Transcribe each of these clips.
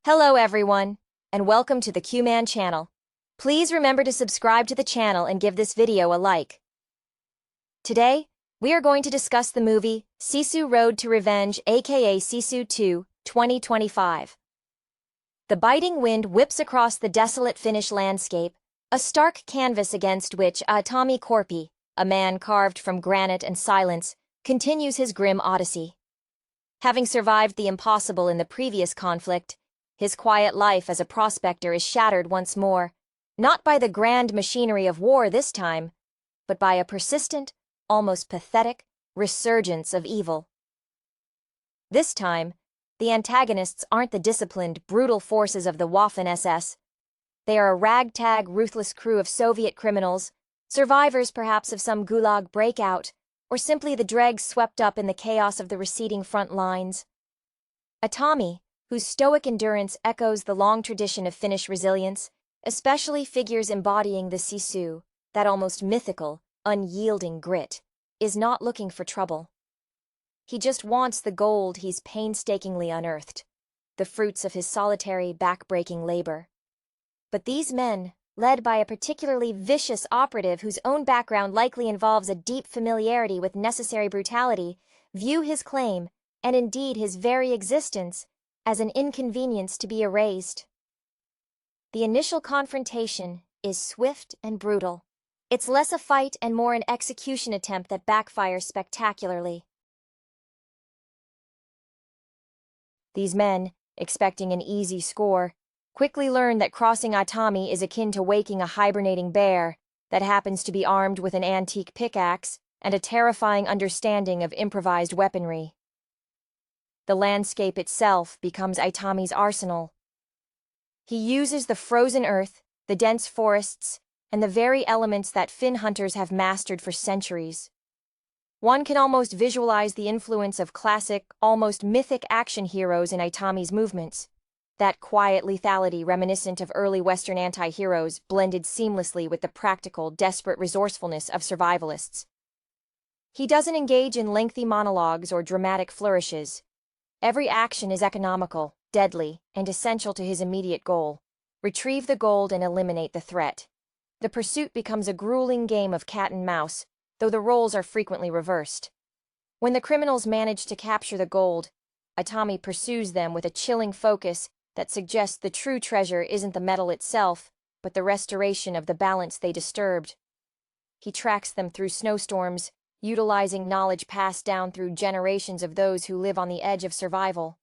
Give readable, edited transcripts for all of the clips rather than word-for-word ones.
Hello everyone, and welcome to the Q-Man channel. Please remember to subscribe to the channel and give this video a like. Today, we are going to discuss the movie Sisu Road to Revenge, aka Sisu 2, 2025. The biting wind whips across the desolate Finnish landscape, a stark canvas against which Tommy Korpi, a man carved from granite and silence, continues his grim odyssey. Having survived the impossible in the previous conflict, his quiet life as a prospector is shattered once more, not by the grand machinery of war this time, but by a persistent, almost pathetic, resurgence of evil. This time, the antagonists aren't the disciplined, brutal forces of the Waffen-SS. They are a ragtag, ruthless crew of Soviet criminals, survivors perhaps of some gulag breakout, or simply the dregs swept up in the chaos of the receding front lines. Tommy, whose stoic endurance echoes the long tradition of Finnish resilience, especially figures embodying the Sisu, that almost mythical, unyielding grit, is not looking for trouble. He just wants the gold he's painstakingly unearthed, the fruits of his solitary, back-breaking labor. But these men, led by a particularly vicious operative whose own background likely involves a deep familiarity with necessary brutality, view his claim, and indeed his very existence, as an inconvenience to be erased. The initial confrontation is swift and brutal. It's less a fight and more an execution attempt that backfires spectacularly. These men, expecting an easy score, quickly learn that crossing Tommy is akin to waking a hibernating bear that happens to be armed with an antique pickaxe and a terrifying understanding of improvised weaponry. The landscape itself becomes Tommy's arsenal. He uses the frozen earth, the dense forests, and the very elements that Finn hunters have mastered for centuries. One can almost visualize the influence of classic, almost mythic action heroes in Tommy's movements. That quiet lethality reminiscent of early Western anti-heroes blended seamlessly with the practical, desperate resourcefulness of survivalists. He doesn't engage in lengthy monologues or dramatic flourishes. Every action is economical, deadly, and essential to his immediate goal: retrieve the gold and eliminate the threat. The pursuit becomes a grueling game of cat and mouse, though the roles are frequently reversed. When the criminals manage to capture the gold, Tommy pursues them with a chilling focus that suggests the true treasure isn't the metal itself, but the restoration of the balance they disturbed. He tracks them through snowstorms, utilizing knowledge passed down through generations of those who live on the edge of survival.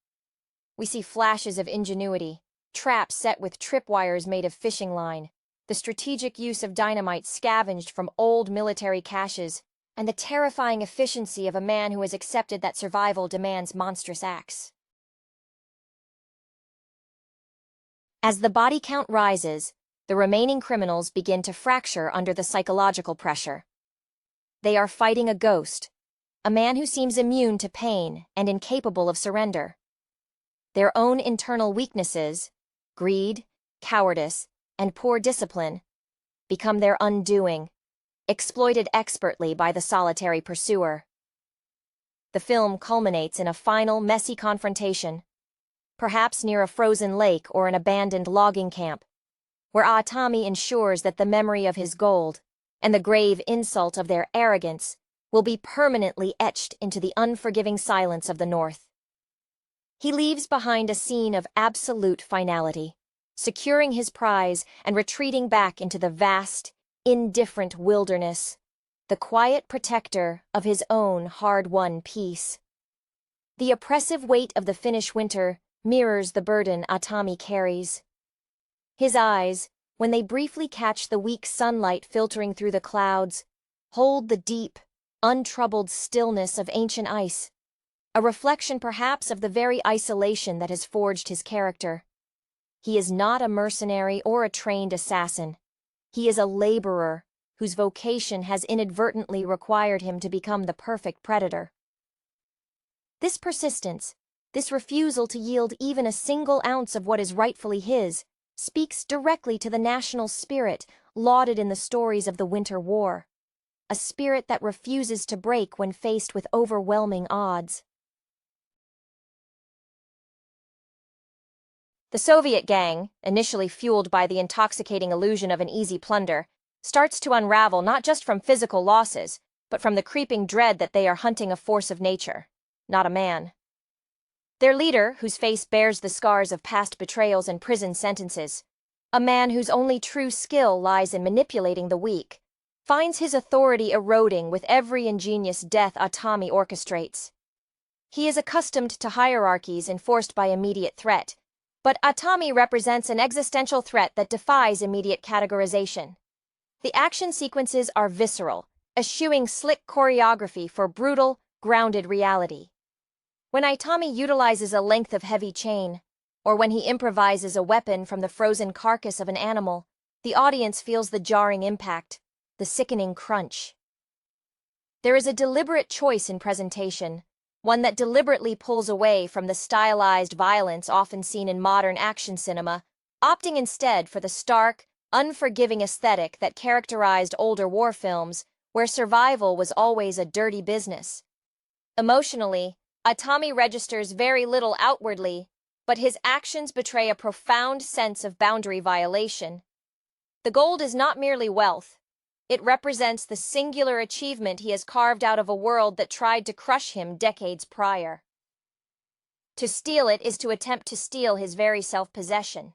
We see flashes of ingenuity, traps set with tripwires made of fishing line, the strategic use of dynamite scavenged from old military caches, and the terrifying efficiency of a man who has accepted that survival demands monstrous acts. As the body count rises, the remaining criminals begin to fracture under the psychological pressure. They are fighting a ghost, a man who seems immune to pain and incapable of surrender. Their own internal weaknesses, greed, cowardice, and poor discipline, become their undoing, exploited expertly by the solitary pursuer. The film culminates in a final, messy confrontation, perhaps near a frozen lake or an abandoned logging camp, where Tommy ensures that the memory of his gold, and the grave insult of their arrogance, will be permanently etched into the unforgiving silence of the North. He leaves behind a scene of absolute finality, securing his prize and retreating back into the vast, indifferent wilderness, the quiet protector of his own hard-won peace. The oppressive weight of the Finnish winter mirrors the burden Tommy carries. His eyes, when they briefly catch the weak sunlight filtering through the clouds, hold the deep, untroubled stillness of ancient ice, a reflection perhaps of the very isolation that has forged his character. He is not a mercenary or a trained assassin. He is a laborer whose vocation has inadvertently required him to become the perfect predator. This persistence, this refusal to yield even a single ounce of what is rightfully his, speaks directly to the national spirit lauded in the stories of the Winter War, a spirit that refuses to break when faced with overwhelming odds. The Soviet gang, initially fueled by the intoxicating illusion of an easy plunder, starts to unravel not just from physical losses, but from the creeping dread that they are hunting a force of nature, not a man. Their leader, whose face bears the scars of past betrayals and prison sentences, a man whose only true skill lies in manipulating the weak, finds his authority eroding with every ingenious death Atami orchestrates. He is accustomed to hierarchies enforced by immediate threat, but Atami represents an existential threat that defies immediate categorization. The action sequences are visceral, eschewing slick choreography for brutal, grounded reality. When Itami utilizes a length of heavy chain, or when he improvises a weapon from the frozen carcass of an animal, the audience feels the jarring impact, the sickening crunch. There is a deliberate choice in presentation, one that deliberately pulls away from the stylized violence often seen in modern action cinema, opting instead for the stark, unforgiving aesthetic that characterized older war films, where survival was always a dirty business. Emotionally, Atami registers very little outwardly, but his actions betray a profound sense of boundary violation. The gold is not merely wealth. It represents the singular achievement he has carved out of a world that tried to crush him decades prior. To steal it is to attempt to steal his very self-possession.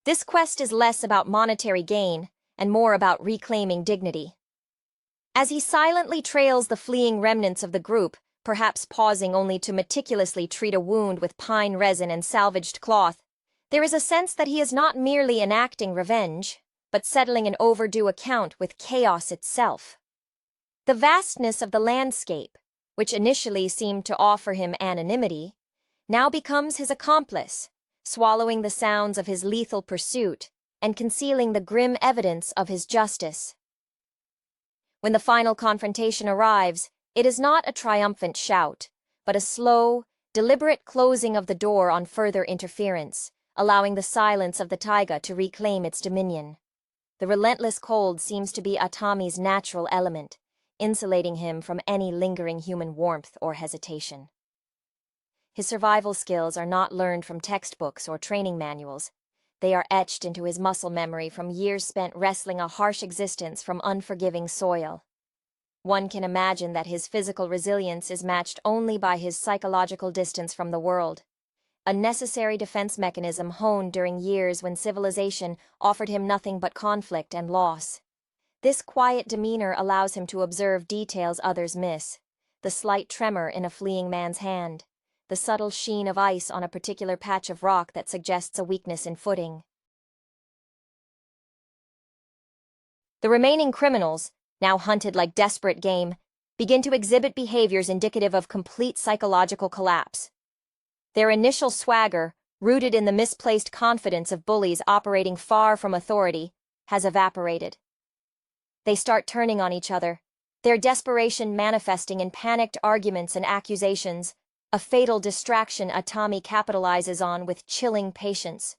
This quest is less about monetary gain and more about reclaiming dignity. As he silently trails the fleeing remnants of the group, perhaps pausing only to meticulously treat a wound with pine resin and salvaged cloth, there is a sense that he is not merely enacting revenge, but settling an overdue account with chaos itself. The vastness of the landscape, which initially seemed to offer him anonymity, now becomes his accomplice, swallowing the sounds of his lethal pursuit and concealing the grim evidence of his justice. When the final confrontation arrives, it is not a triumphant shout, but a slow, deliberate closing of the door on further interference, allowing the silence of the taiga to reclaim its dominion. The relentless cold seems to be Atami's natural element, insulating him from any lingering human warmth or hesitation. His survival skills are not learned from textbooks or training manuals. They are etched into his muscle memory from years spent wrestling a harsh existence from unforgiving soil. One can imagine that his physical resilience is matched only by his psychological distance from the world, a necessary defense mechanism honed during years when civilization offered him nothing but conflict and loss. This quiet demeanor allows him to observe details others miss: the slight tremor in a fleeing man's hand, the subtle sheen of ice on a particular patch of rock that suggests a weakness in footing. The remaining criminals, now hunted like desperate game, begin to exhibit behaviors indicative of complete psychological collapse. Their initial swagger, rooted in the misplaced confidence of bullies operating far from authority, has evaporated. They start turning on each other, their desperation manifesting in panicked arguments and accusations, a fatal distraction Atami capitalizes on with chilling patience.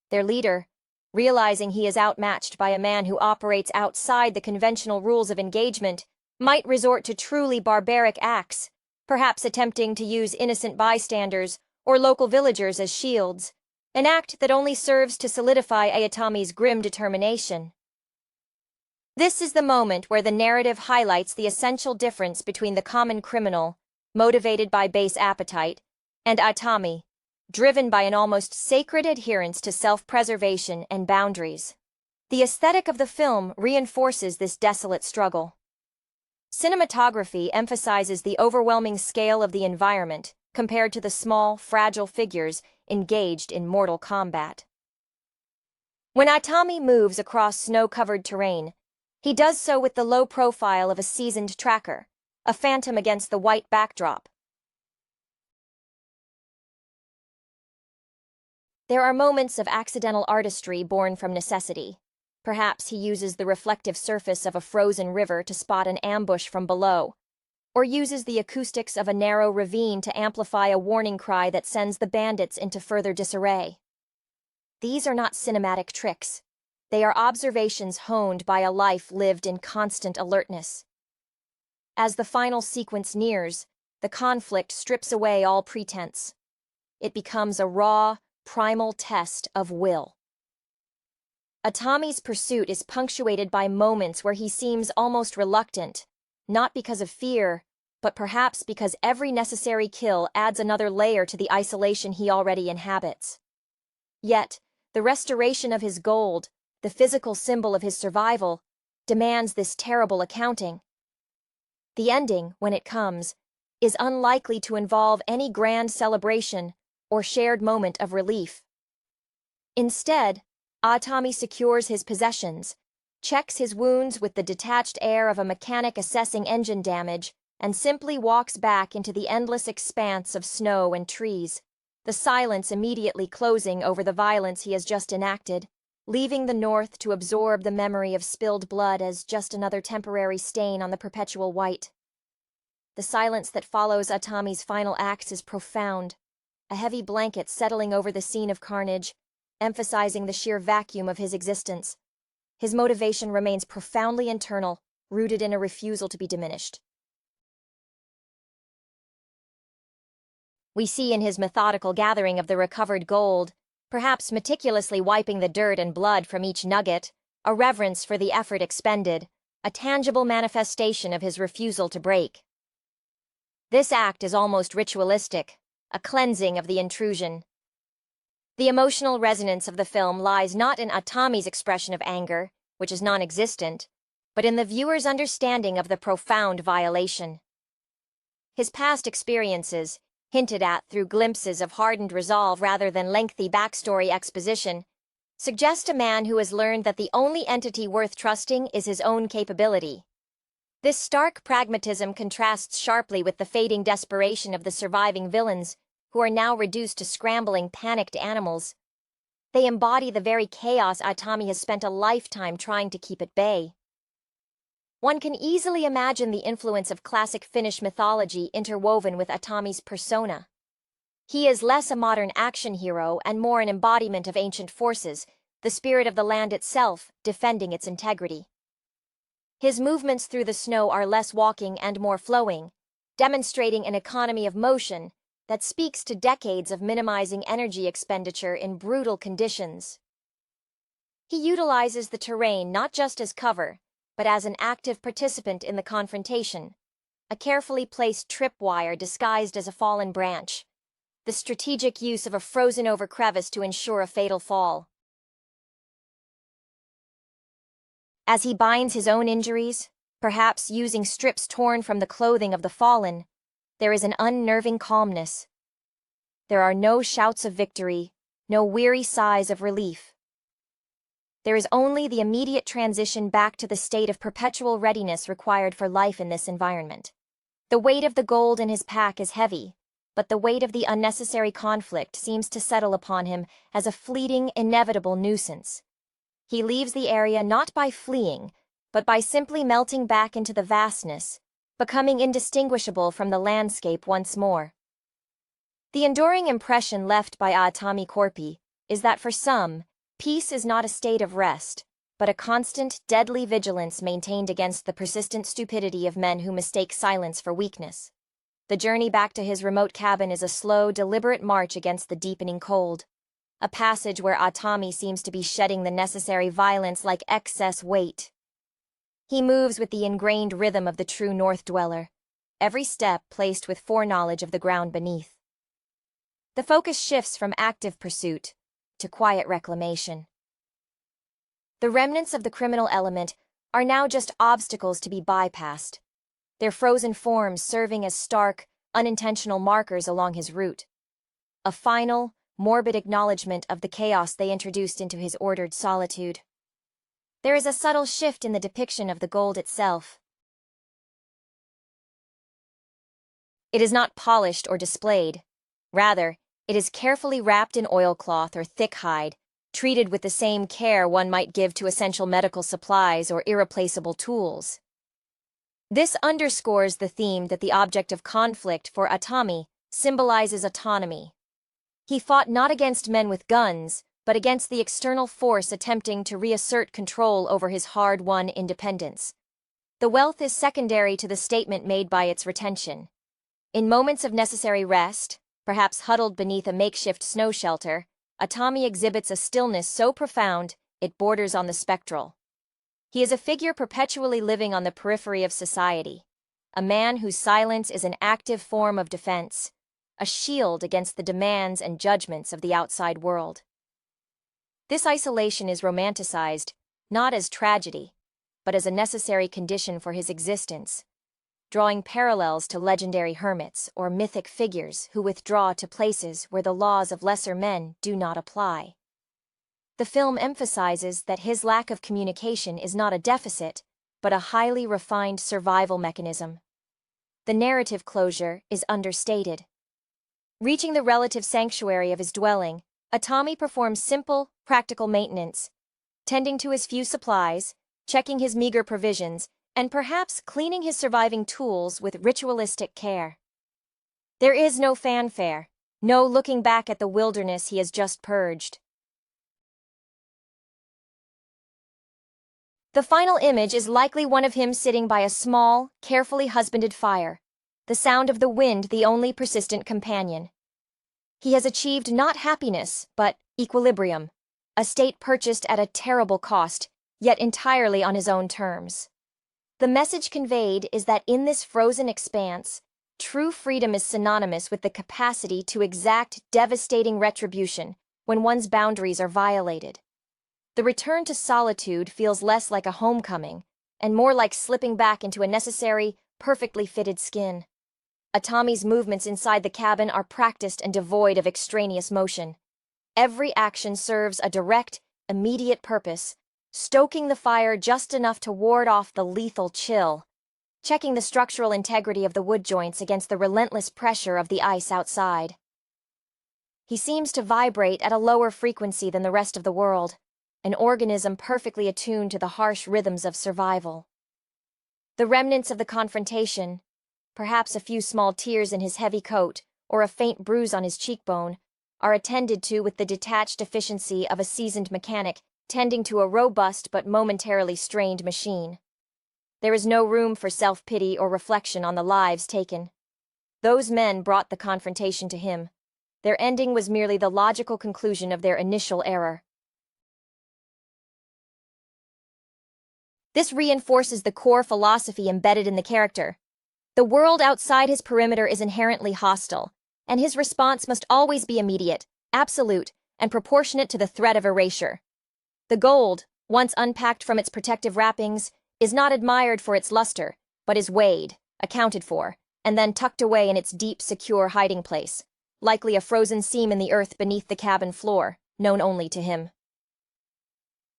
Their leader, realizing he is outmatched by a man who operates outside the conventional rules of engagement, might resort to truly barbaric acts, perhaps attempting to use innocent bystanders or local villagers as shields, an act that only serves to solidify Ayatami's grim determination. This is the moment where the narrative highlights the essential difference between the common criminal, motivated by base appetite, and Atami, driven by an almost sacred adherence to self-preservation and boundaries. The aesthetic of the film reinforces this desolate struggle. Cinematography emphasizes the overwhelming scale of the environment compared to the small, fragile figures engaged in mortal combat. When Atami moves across snow-covered terrain, he does so with the low profile of a seasoned tracker, a phantom against the white backdrop. There are moments of accidental artistry born from necessity. Perhaps he uses the reflective surface of a frozen river to spot an ambush from below, or uses the acoustics of a narrow ravine to amplify a warning cry that sends the bandits into further disarray. These are not cinematic tricks. They are observations honed by a life lived in constant alertness. As the final sequence nears, the conflict strips away all pretense. it becomes a raw, primal test of will. Atami's pursuit is punctuated by moments where he seems almost reluctant, not because of fear, but perhaps because every necessary kill adds another layer to the isolation he already inhabits. Yet, the restoration of his gold, the physical symbol of his survival, demands this terrible accounting. The ending, when it comes, is unlikely to involve any grand celebration or shared moment of relief. Instead, Atami secures his possessions, checks his wounds with the detached air of a mechanic assessing engine damage, and simply walks back into the endless expanse of snow and trees, the silence immediately closing over the violence he has just enacted, leaving the North to absorb the memory of spilled blood as just another temporary stain on the perpetual white. The silence that follows Atami's final acts is profound, a heavy blanket settling over the scene of carnage, emphasizing the sheer vacuum of his existence. His motivation remains profoundly internal, rooted in a refusal to be diminished. We see in his methodical gathering of the recovered gold, perhaps meticulously wiping the dirt and blood from each nugget, a reverence for the effort expended, a tangible manifestation of his refusal to break. This act is almost ritualistic, a cleansing of the intrusion. The emotional resonance of the film lies not in Atami's expression of anger, which is non-existent, but in the viewer's understanding of the profound violation. His past experiences, hinted at through glimpses of hardened resolve rather than lengthy backstory exposition, suggest a man who has learned that the only entity worth trusting is his own capability. This stark pragmatism contrasts sharply with the fading desperation of the surviving villains, who are now reduced to scrambling, panicked animals. They embody the very chaos Atami has spent a lifetime trying to keep at bay. One can easily imagine the influence of classic Finnish mythology interwoven with Atami's persona. He is less a modern action hero and more an embodiment of ancient forces, the spirit of the land itself defending its integrity. His movements through the snow are less walking and more flowing, demonstrating an economy of motion that speaks to decades of minimizing energy expenditure in brutal conditions. He utilizes the terrain not just as cover, but as an active participant in the confrontation, a carefully placed tripwire disguised as a fallen branch, the strategic use of a frozen-over crevice to ensure a fatal fall. As he binds his own injuries, perhaps using strips torn from the clothing of the fallen, there is an unnerving calmness. There are no shouts of victory, no weary sighs of relief. There is only the immediate transition back to the state of perpetual readiness required for life in this environment. The weight of the gold in his pack is heavy, but the weight of the unnecessary conflict seems to settle upon him as a fleeting, inevitable nuisance. He leaves the area not by fleeing, but by simply melting back into the vastness, becoming indistinguishable from the landscape once more. The enduring impression left by Atami Korpi is that for some, peace is not a state of rest, but a constant, deadly vigilance maintained against the persistent stupidity of men who mistake silence for weakness. The journey back to his remote cabin is a slow, deliberate march against the deepening cold, a passage where Atami seems to be shedding the necessary violence like excess weight. He moves with the ingrained rhythm of the true North dweller, every step placed with foreknowledge of the ground beneath. The focus shifts from active pursuit to quiet reclamation. The remnants of the criminal element are now just obstacles to be bypassed, their frozen forms serving as stark, unintentional markers along his route. A final, morbid acknowledgement of the chaos they introduced into his ordered solitude. There is a subtle shift in the depiction of the gold itself. It is not polished or displayed. Rather, it is carefully wrapped in oilcloth or thick hide, treated with the same care one might give to essential medical supplies or irreplaceable tools. This underscores the theme that the object of conflict for Atami symbolizes autonomy. He fought not against men with guns, but against the external force attempting to reassert control over his hard-won independence. The wealth is secondary to the statement made by its retention. In moments of necessary rest, Perhaps huddled beneath a makeshift snow shelter, Atami exhibits a stillness so profound it borders on the spectral. He is a figure perpetually living on the periphery of society, a man whose silence is an active form of defense, a shield against the demands and judgments of the outside world. This isolation is romanticized, not as tragedy, but as a necessary condition for his existence, drawing parallels to legendary hermits or mythic figures who withdraw to places where the laws of lesser men do not apply. The film emphasizes that his lack of communication is not a deficit, but a highly refined survival mechanism. The narrative closure is understated. Reaching the relative sanctuary of his dwelling, Atami performs simple, practical maintenance, tending to his few supplies, checking his meager provisions, and perhaps cleaning his surviving tools with ritualistic care. There is no fanfare, no looking back at the wilderness he has just purged. The final image is likely one of him sitting by a small, carefully husbanded fire, the sound of the wind the only persistent companion. He has achieved not happiness, but equilibrium, a state purchased at a terrible cost, yet entirely on his own terms. The message conveyed is that in this frozen expanse, true freedom is synonymous with the capacity to exact devastating retribution when one's boundaries are violated. The return to solitude feels less like a homecoming, and more like slipping back into a necessary, perfectly fitted skin. Atami's movements inside the cabin are practiced and devoid of extraneous motion. Every action serves a direct, immediate purpose, stoking the fire just enough to ward off the lethal chill, checking the structural integrity of the wood joints against the relentless pressure of the ice outside. He seems to vibrate at a lower frequency than the rest of the world, an organism perfectly attuned to the harsh rhythms of survival. The remnants of the confrontation, perhaps a few small tears in his heavy coat or a faint bruise on his cheekbone, are attended to with the detached efficiency of a seasoned mechanic tending to a robust but momentarily strained machine. There is no room for self-pity or reflection on the lives taken. Those men brought the confrontation to him. Their ending was merely the logical conclusion of their initial error. This reinforces the core philosophy embedded in the character. The world outside his perimeter is inherently hostile, and his response must always be immediate, absolute, and proportionate to the threat of erasure. The gold, once unpacked from its protective wrappings, is not admired for its luster, but is weighed, accounted for, and then tucked away in its deep, secure hiding place, likely a frozen seam in the earth beneath the cabin floor, known only to him.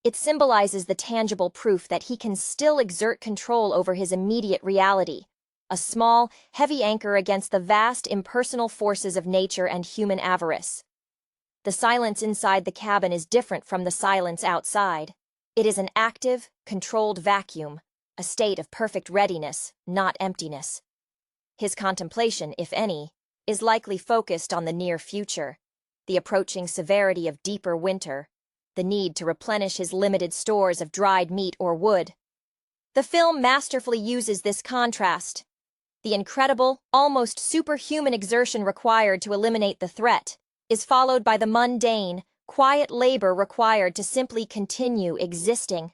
It symbolizes the tangible proof that he can still exert control over his immediate reality, a small, heavy anchor against the vast, impersonal forces of nature and human avarice. The silence inside the cabin is different from the silence outside. It is an active, controlled vacuum, a state of perfect readiness, not emptiness. His contemplation, if any, is likely focused on the near future, the approaching severity of deeper winter, the need to replenish his limited stores of dried meat or wood. The film masterfully uses this contrast. The incredible, almost superhuman exertion required to eliminate the threat is followed by the mundane, quiet labor required to simply continue existing.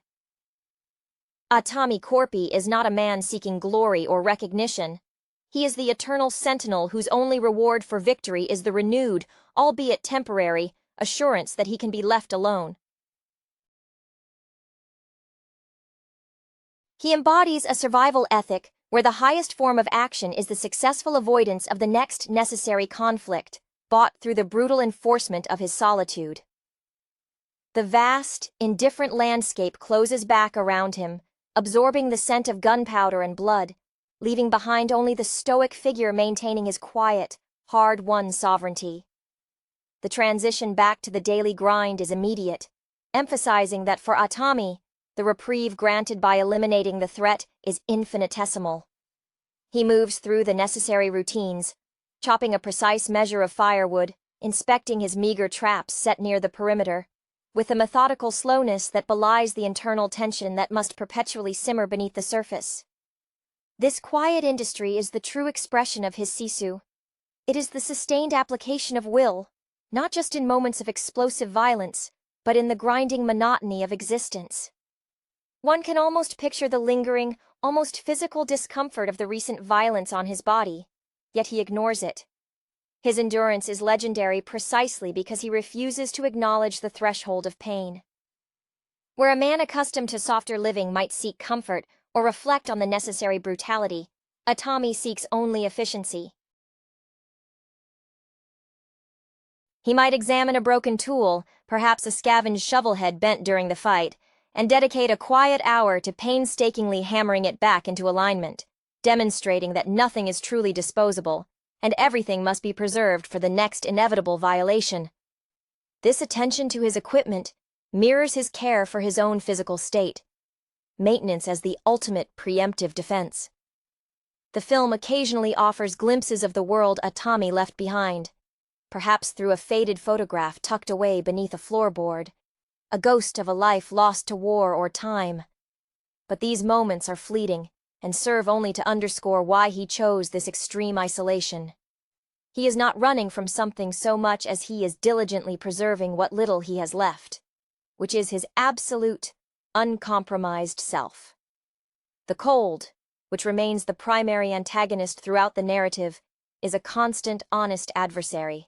Atami Korpi is not a man seeking glory or recognition. He is the eternal sentinel whose only reward for victory is the renewed, albeit temporary, assurance that he can be left alone. He embodies a survival ethic where the highest form of action is the successful avoidance of the next necessary conflict, bought through the brutal enforcement of his solitude. The vast, indifferent landscape closes back around him, absorbing the scent of gunpowder and blood, leaving behind only the stoic figure maintaining his quiet, hard-won sovereignty. The transition back to the daily grind is immediate, emphasizing that for Atami, the reprieve granted by eliminating the threat is infinitesimal. He moves through the necessary routines, chopping a precise measure of firewood, inspecting his meager traps set near the perimeter, with a methodical slowness that belies the internal tension that must perpetually simmer beneath the surface. This quiet industry is the true expression of his Sisu, It is the sustained application of will, not just in moments of explosive violence, but in the grinding monotony of existence. One can almost picture the lingering, almost physical discomfort of the recent violence on his body, yet he ignores it. His endurance is legendary precisely because he refuses to acknowledge the threshold of pain. Where a man accustomed to softer living might seek comfort or reflect on the necessary brutality, Atami seeks only efficiency. He might examine a broken tool, perhaps a scavenged shovel head bent during the fight, and dedicate a quiet hour to painstakingly hammering it back into alignment, demonstrating that nothing is truly disposable, and everything must be preserved for the next inevitable violation. This attention to his equipment mirrors his care for his own physical state, maintenance as the ultimate preemptive defense. The film occasionally offers glimpses of the world Atami left behind, perhaps through a faded photograph tucked away beneath a floorboard, a ghost of a life lost to war or time. But these moments are fleeting and serve only to underscore why he chose this extreme isolation. He is not running from something so much as he is diligently preserving what little he has left, which is his absolute, uncompromised self. The cold, which remains the primary antagonist throughout the narrative, is a constant, honest adversary,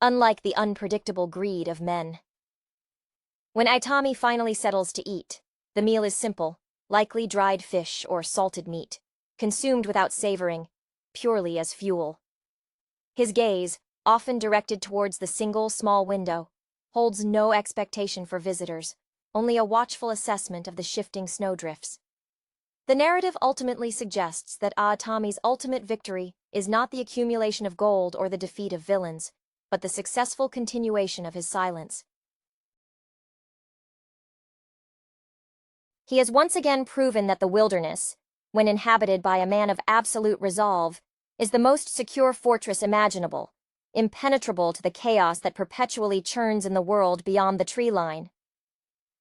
unlike the unpredictable greed of men. When Itami finally settles to eat, the meal is simple, likely dried fish or salted meat, consumed without savoring, purely as fuel. His gaze, often directed towards the single small window, holds no expectation for visitors, only a watchful assessment of the shifting snowdrifts. The narrative ultimately suggests that Aatami's ultimate victory is not the accumulation of gold or the defeat of villains, but the successful continuation of his silence. He has once again proven that the wilderness, when inhabited by a man of absolute resolve, is the most secure fortress imaginable, impenetrable to the chaos that perpetually churns in the world beyond the tree line.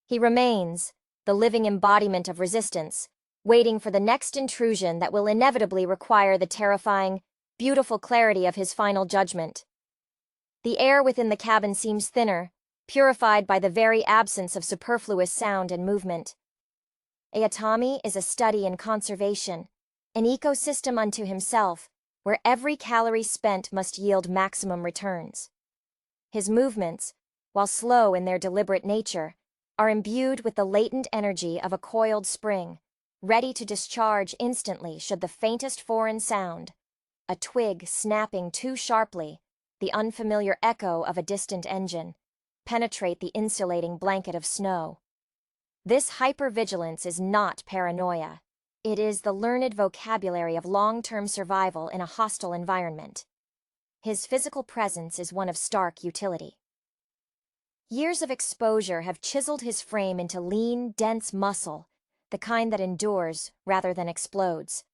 He remains, the living embodiment of resistance, waiting for the next intrusion that will inevitably require the terrifying, beautiful clarity of his final judgment. The air within the cabin seems thinner, purified by the very absence of superfluous sound and movement. Aatami is a study in conservation, an ecosystem unto himself, where every calorie spent must yield maximum returns. His movements, while slow in their deliberate nature, are imbued with the latent energy of a coiled spring, ready to discharge instantly should the faintest foreign sound, a twig snapping too sharply, the unfamiliar echo of a distant engine, penetrate the insulating blanket of snow. This hypervigilance is not paranoia. It is the learned vocabulary of long-term survival in a hostile environment. His physical presence is one of stark utility. Years of exposure have chiseled his frame into lean, dense muscle, the kind that endures rather than explodes.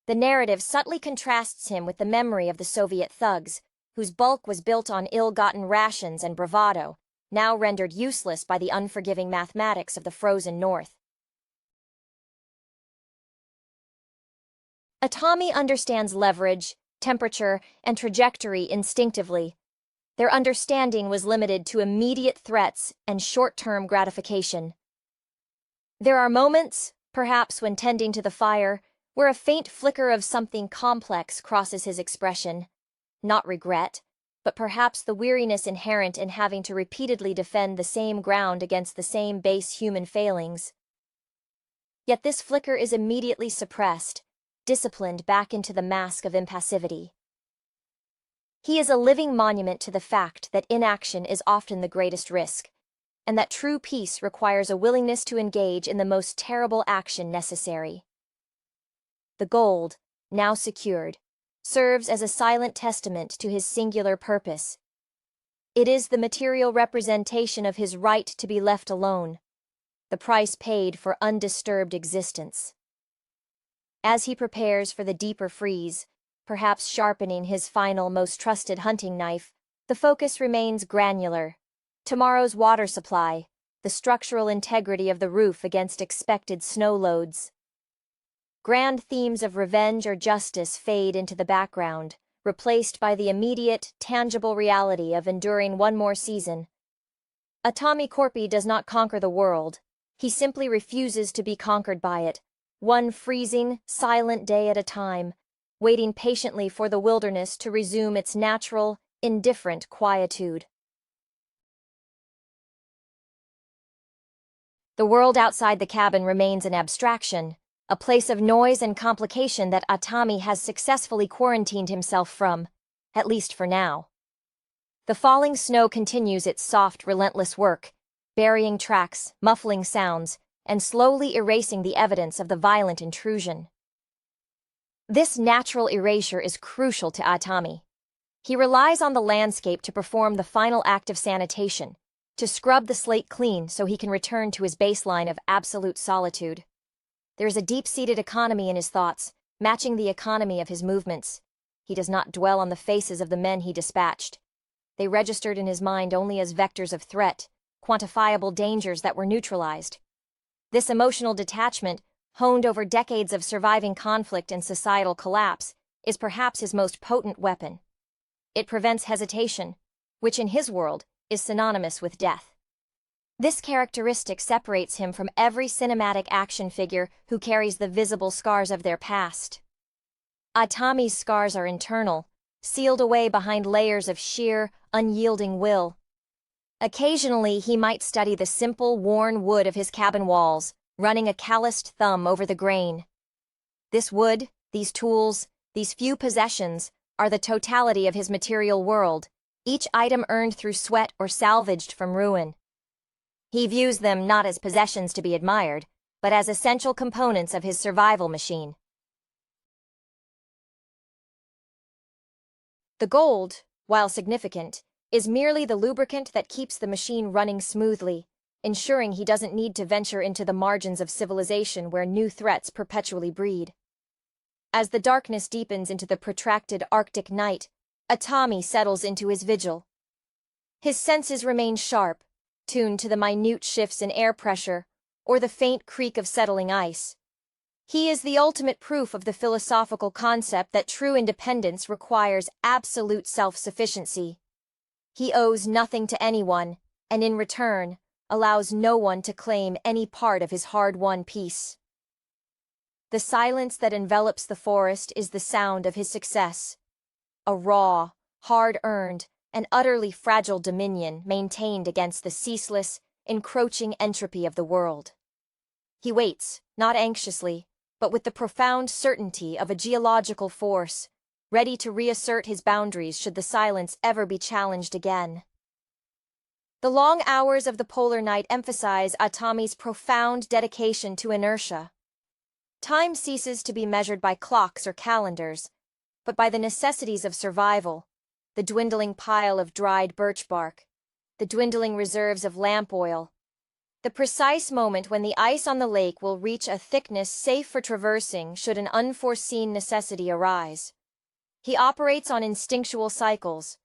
The narrative subtly contrasts him with the memory of the Soviet thugs, whose bulk was built on ill-gotten rations and bravado, now rendered useless by the unforgiving mathematics of the frozen north. Atami understands leverage, temperature, and trajectory instinctively. Their understanding was limited to immediate threats and short-term gratification. There are moments, perhaps when tending to the fire, where a faint flicker of something complex crosses his expression. Not regret, but perhaps the weariness inherent in having to repeatedly defend the same ground against the same base human failings. Yet this flicker is immediately suppressed, disciplined back into the mask of impassivity. He is a living monument to the fact that inaction is often the greatest risk, and that true peace requires a willingness to engage in the most terrible action necessary. The gold, now secured, serves as a silent testament to his singular purpose. It is the material representation of his right to be left alone, the price paid for undisturbed existence. As he prepares for the deeper freeze, perhaps sharpening his final, most trusted hunting knife, the focus remains granular. Tomorrow's water supply, the structural integrity of the roof against expected snow loads. Grand themes of revenge or justice fade into the background, replaced by the immediate, tangible reality of enduring one more season. Atami Corpi does not conquer the world. He simply refuses to be conquered by it, one freezing, silent day at a time, waiting patiently for the wilderness to resume its natural, indifferent quietude. The world outside the cabin remains an abstraction, a place of noise and complication that Atami has successfully quarantined himself from, at least for now. The falling snow continues its soft, relentless work, burying tracks, muffling sounds, and slowly erasing the evidence of the violent intrusion. This natural erasure is crucial to Atami. He relies on the landscape to perform the final act of sanitation, to scrub the slate clean so he can return to his baseline of absolute solitude. There is a deep-seated economy in his thoughts, matching the economy of his movements. He does not dwell on the faces of the men he dispatched. They registered in his mind only as vectors of threat, quantifiable dangers that were neutralized. This emotional detachment, honed over decades of surviving conflict and societal collapse, is perhaps his most potent weapon. It prevents hesitation, which in his world is synonymous with death. This characteristic separates him from every cinematic action figure who carries the visible scars of their past. Atami's scars are internal, sealed away behind layers of sheer, unyielding will. Occasionally, he might study the simple, worn wood of his cabin walls, running a calloused thumb over the grain. This wood, these tools, these few possessions, are the totality of his material world, each item earned through sweat or salvaged from ruin. He views them not as possessions to be admired, but as essential components of his survival machine. The gold, while significant, is merely the lubricant that keeps the machine running smoothly, ensuring he doesn't need to venture into the margins of civilization where new threats perpetually breed. As the darkness deepens into the protracted Arctic night, Atami settles into his vigil. His senses remain sharp, tuned to the minute shifts in air pressure or the faint creak of settling ice. He is the ultimate proof of the philosophical concept that true independence requires absolute self-sufficiency. He owes nothing to anyone, and in return, allows no one to claim any part of his hard-won peace. The silence that envelops the forest is the sound of his success, a raw, hard-earned, and utterly fragile dominion maintained against the ceaseless, encroaching entropy of the world. He waits, not anxiously, but with the profound certainty of a geological force, ready to reassert his boundaries should the silence ever be challenged again. The long hours of the polar night emphasize Atami's profound dedication to inertia. Time ceases to be measured by clocks or calendars, but by the necessities of survival, the dwindling pile of dried birch bark, the dwindling reserves of lamp oil, the precise moment when the ice on the lake will reach a thickness safe for traversing should an unforeseen necessity arise. He operates on instinctual cycles,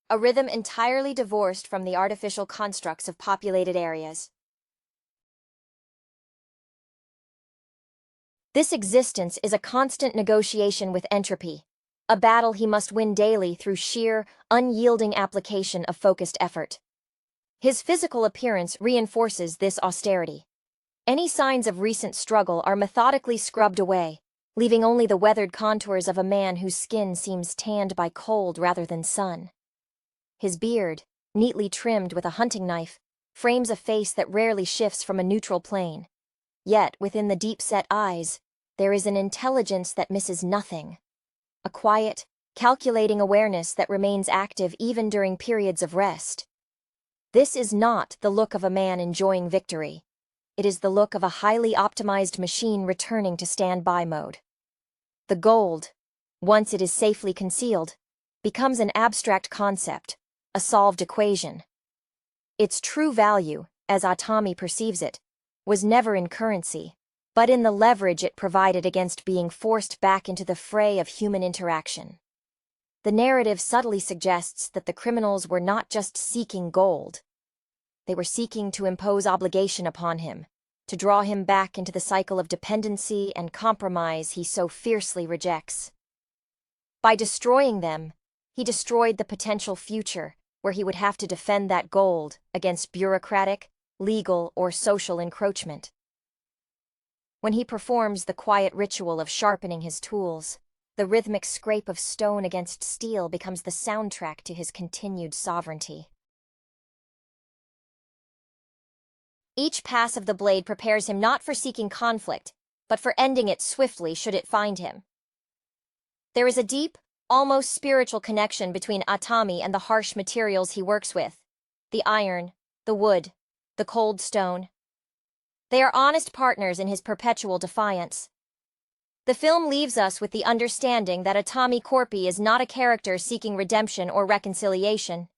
a rhythm entirely divorced from the artificial constructs of populated areas. This existence is a constant negotiation with entropy, a battle he must win daily through sheer, unyielding application of focused effort. His physical appearance reinforces this austerity. Any signs of recent struggle are methodically scrubbed away, leaving only the weathered contours of a man whose skin seems tanned by cold rather than sun. His beard, neatly trimmed with a hunting knife, frames a face that rarely shifts from a neutral plane. Yet, within the deep-set eyes, there is an intelligence that misses nothing. A quiet, calculating awareness that remains active even during periods of rest. This is not the look of a man enjoying victory. It is the look of a highly optimized machine returning to standby mode. The gold, once it is safely concealed, becomes an abstract concept, a solved equation. Its true value, as Atami perceives it, was never in currency, but in the leverage it provided against being forced back into the fray of human interaction. The narrative subtly suggests that the criminals were not just seeking gold. They were seeking to impose obligation upon him, to draw him back into the cycle of dependency and compromise he so fiercely rejects. By destroying them, he destroyed the potential future where he would have to defend that gold against bureaucratic, legal, or social encroachment. When he performs the quiet ritual of sharpening his tools, the rhythmic scrape of stone against steel becomes the soundtrack to his continued sovereignty. Each pass of the blade prepares him not for seeking conflict, but for ending it swiftly should it find him. There is a deep, almost spiritual connection between Atami and the harsh materials he works with: the iron, the wood, the cold stone. They are honest partners in his perpetual defiance. The film leaves us with the understanding that Atami Corpi is not a character seeking redemption or reconciliation.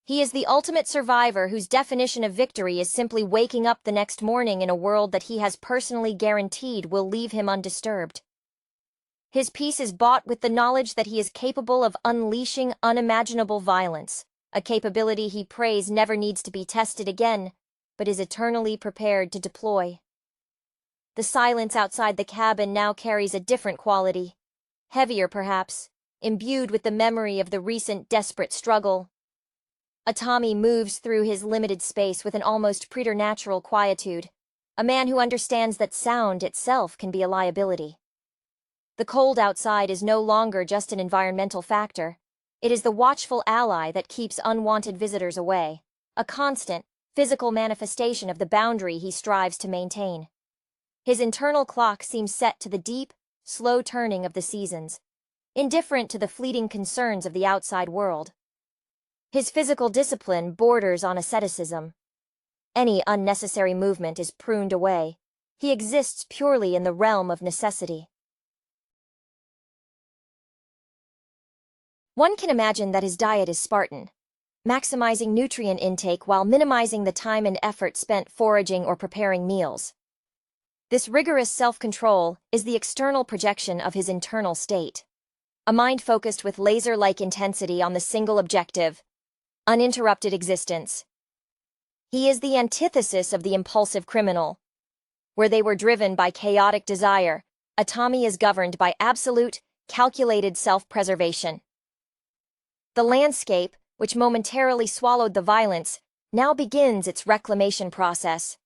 He is the ultimate survivor whose definition of victory is simply waking up the next morning in a world that he has personally guaranteed will leave him undisturbed. His peace is bought with the knowledge that he is capable of unleashing unimaginable violence, a capability he prays never needs to be tested again, but is eternally prepared to deploy. The silence outside the cabin now carries a different quality, heavier perhaps, imbued with the memory of the recent desperate struggle. Atami moves through his limited space with an almost preternatural quietude, a man who understands that sound itself can be a liability. The cold outside is no longer just an environmental factor. It is the watchful ally that keeps unwanted visitors away, a constant, physical manifestation of the boundary he strives to maintain. His internal clock seems set to the deep, slow turning of the seasons, indifferent to the fleeting concerns of the outside world. His physical discipline borders on asceticism. Any unnecessary movement is pruned away. He exists purely in the realm of necessity. One can imagine that his diet is Spartan, maximizing nutrient intake while minimizing the time and effort spent foraging or preparing meals. This rigorous self-control is the external projection of his internal state, a mind focused with laser-like intensity on the single objective: uninterrupted existence. He is the antithesis of the impulsive criminal. Where they were driven by chaotic desire, Atami is governed by absolute, calculated self-preservation. The landscape, which momentarily swallowed the violence, now begins its reclamation process.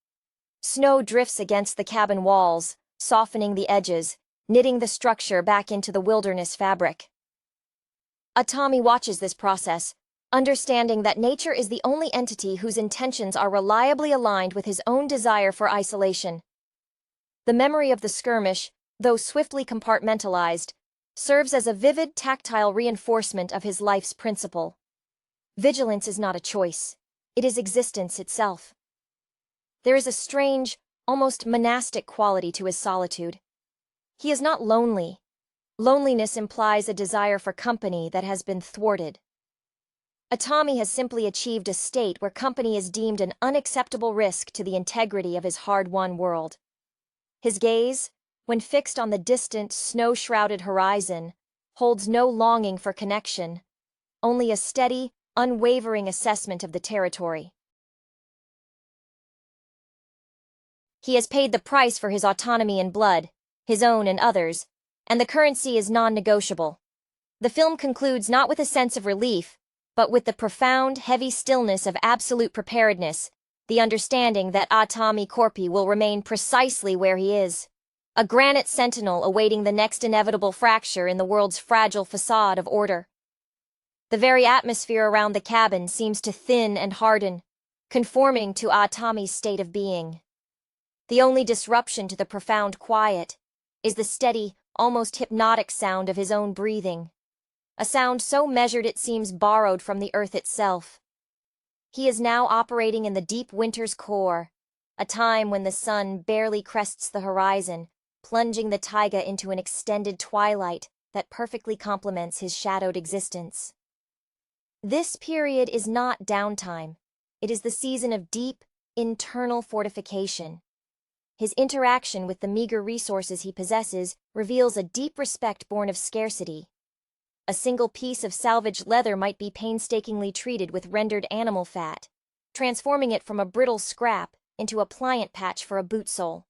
Snow drifts against the cabin walls, softening the edges, knitting the structure back into the wilderness fabric. Atami watches this process, understanding that nature is the only entity whose intentions are reliably aligned with his own desire for isolation. The memory of the skirmish, though swiftly compartmentalized, serves as a vivid tactile reinforcement of his life's principle. Vigilance is not a choice. It is existence itself. There is a strange, almost monastic quality to his solitude. He is not lonely. Loneliness implies a desire for company that has been thwarted. Atami has simply achieved a state where company is deemed an unacceptable risk to the integrity of his hard-won world. His gaze, when fixed on the distant, snow-shrouded horizon, holds no longing for connection, only a steady, unwavering assessment of the territory. He has paid the price for his autonomy in blood, his own and others, and the currency is non-negotiable. The film concludes not with a sense of relief, but with the profound, heavy stillness of absolute preparedness, the understanding that Atami Corpi will remain precisely where he is, a granite sentinel awaiting the next inevitable fracture in the world's fragile facade of order. The very atmosphere around the cabin seems to thin and harden, conforming to Atami's state of being. The only disruption to the profound quiet is the steady, almost hypnotic sound of his own breathing, a sound so measured it seems borrowed from the earth itself. He is now operating in the deep winter's core, a time when the sun barely crests the horizon, plunging the taiga into an extended twilight that perfectly complements his shadowed existence. This period is not downtime. It is the season of deep, internal fortification. His interaction with the meager resources he possesses reveals a deep respect born of scarcity. A single piece of salvaged leather might be painstakingly treated with rendered animal fat, transforming it from a brittle scrap into a pliant patch for a boot sole.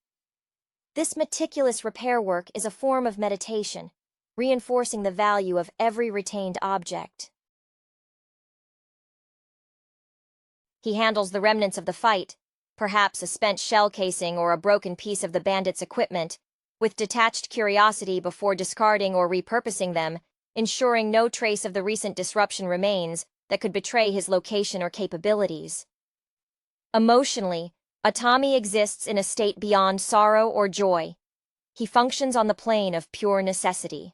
This meticulous repair work is a form of meditation, reinforcing the value of every retained object. He handles the remnants of the fight, perhaps a spent shell casing or a broken piece of the bandits' equipment, with detached curiosity before discarding or repurposing them, ensuring no trace of the recent disruption remains that could betray his location or capabilities. Emotionally, Atami exists in a state beyond sorrow or joy. He functions on the plane of pure necessity.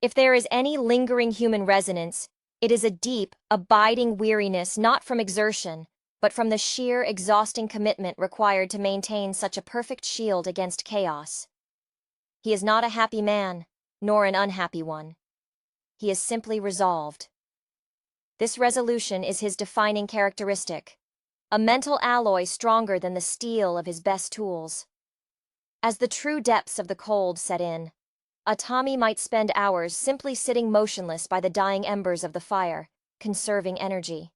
If there is any lingering human resonance, it is a deep, abiding weariness not from exertion, but from the sheer, exhausting commitment required to maintain such a perfect shield against chaos. He is not a happy man, nor an unhappy one. He is simply resolved. This resolution is his defining characteristic, a mental alloy stronger than the steel of his best tools. As the true depths of the cold set in, Atami might spend hours simply sitting motionless by the dying embers of the fire, conserving energy.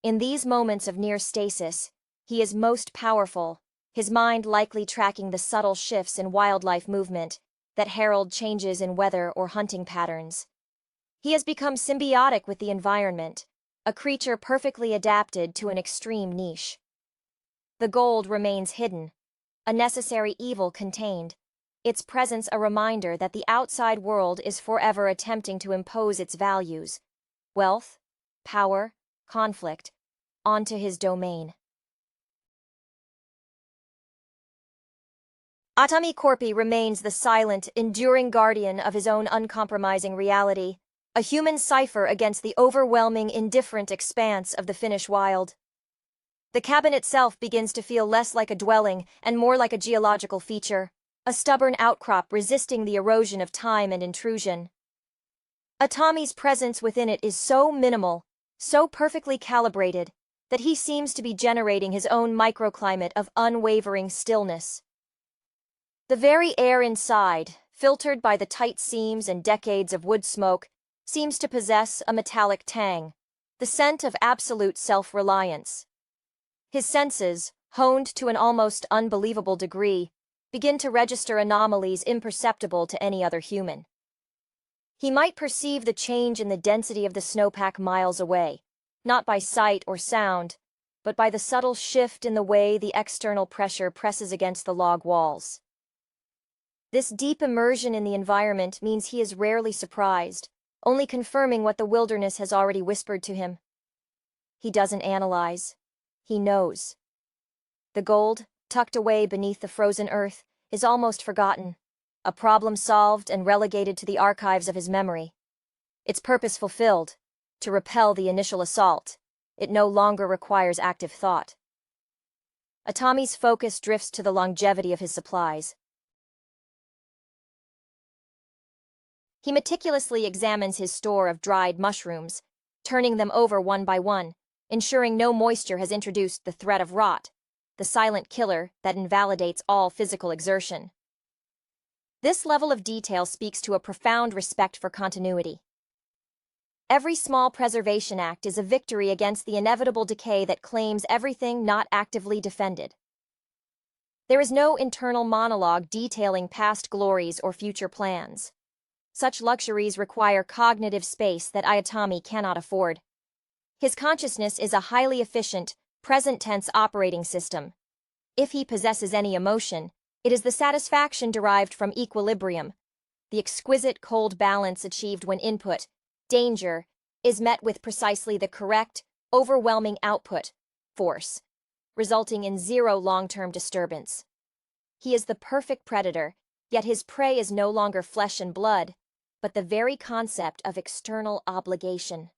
In these moments of near stasis, he is most powerful, his mind likely tracking the subtle shifts in wildlife movement that herald changes in weather or hunting patterns. He has become symbiotic with the environment, a creature perfectly adapted to an extreme niche. The gold remains hidden, a necessary evil contained, its presence a reminder that the outside world is forever attempting to impose its values, wealth, power, conflict, onto his domain. Atami Corpi remains the silent, enduring guardian of his own uncompromising reality, a human cipher against the overwhelming, indifferent expanse of the Finnish wild. The cabin itself begins to feel less like a dwelling and more like a geological feature, a stubborn outcrop resisting the erosion of time and intrusion. Atami's presence within it is so minimal, so perfectly calibrated, that he seems to be generating his own microclimate of unwavering stillness. The very air inside, filtered by the tight seams and decades of wood smoke, seems to possess a metallic tang, the scent of absolute self-reliance. His senses, honed to an almost unbelievable degree, begin to register anomalies imperceptible to any other human. He might perceive the change in the density of the snowpack miles away, not by sight or sound, but by the subtle shift in the way the external pressure presses against the log walls. This deep immersion in the environment means he is rarely surprised, only confirming what the wilderness has already whispered to him. He doesn't analyze. He knows. The gold, tucked away beneath the frozen earth, is almost forgotten, a problem solved and relegated to the archives of his memory. Its purpose fulfilled, to repel the initial assault, it no longer requires active thought. Atami's focus drifts to the longevity of his supplies. He meticulously examines his store of dried mushrooms, turning them over one by one, ensuring no moisture has introduced the threat of rot, the silent killer that invalidates all physical exertion. This level of detail speaks to a profound respect for continuity. Every small preservation act is a victory against the inevitable decay that claims everything not actively defended. There is no internal monologue detailing past glories or future plans. Such luxuries require cognitive space that Atami cannot afford. His consciousness is a highly efficient, present-tense operating system. If he possesses any emotion, it is the satisfaction derived from equilibrium, the exquisite cold balance achieved when input, danger, is met with precisely the correct, overwhelming output, force, resulting in zero long-term disturbance. He is the perfect predator, yet his prey is no longer flesh and blood, but the very concept of external obligation.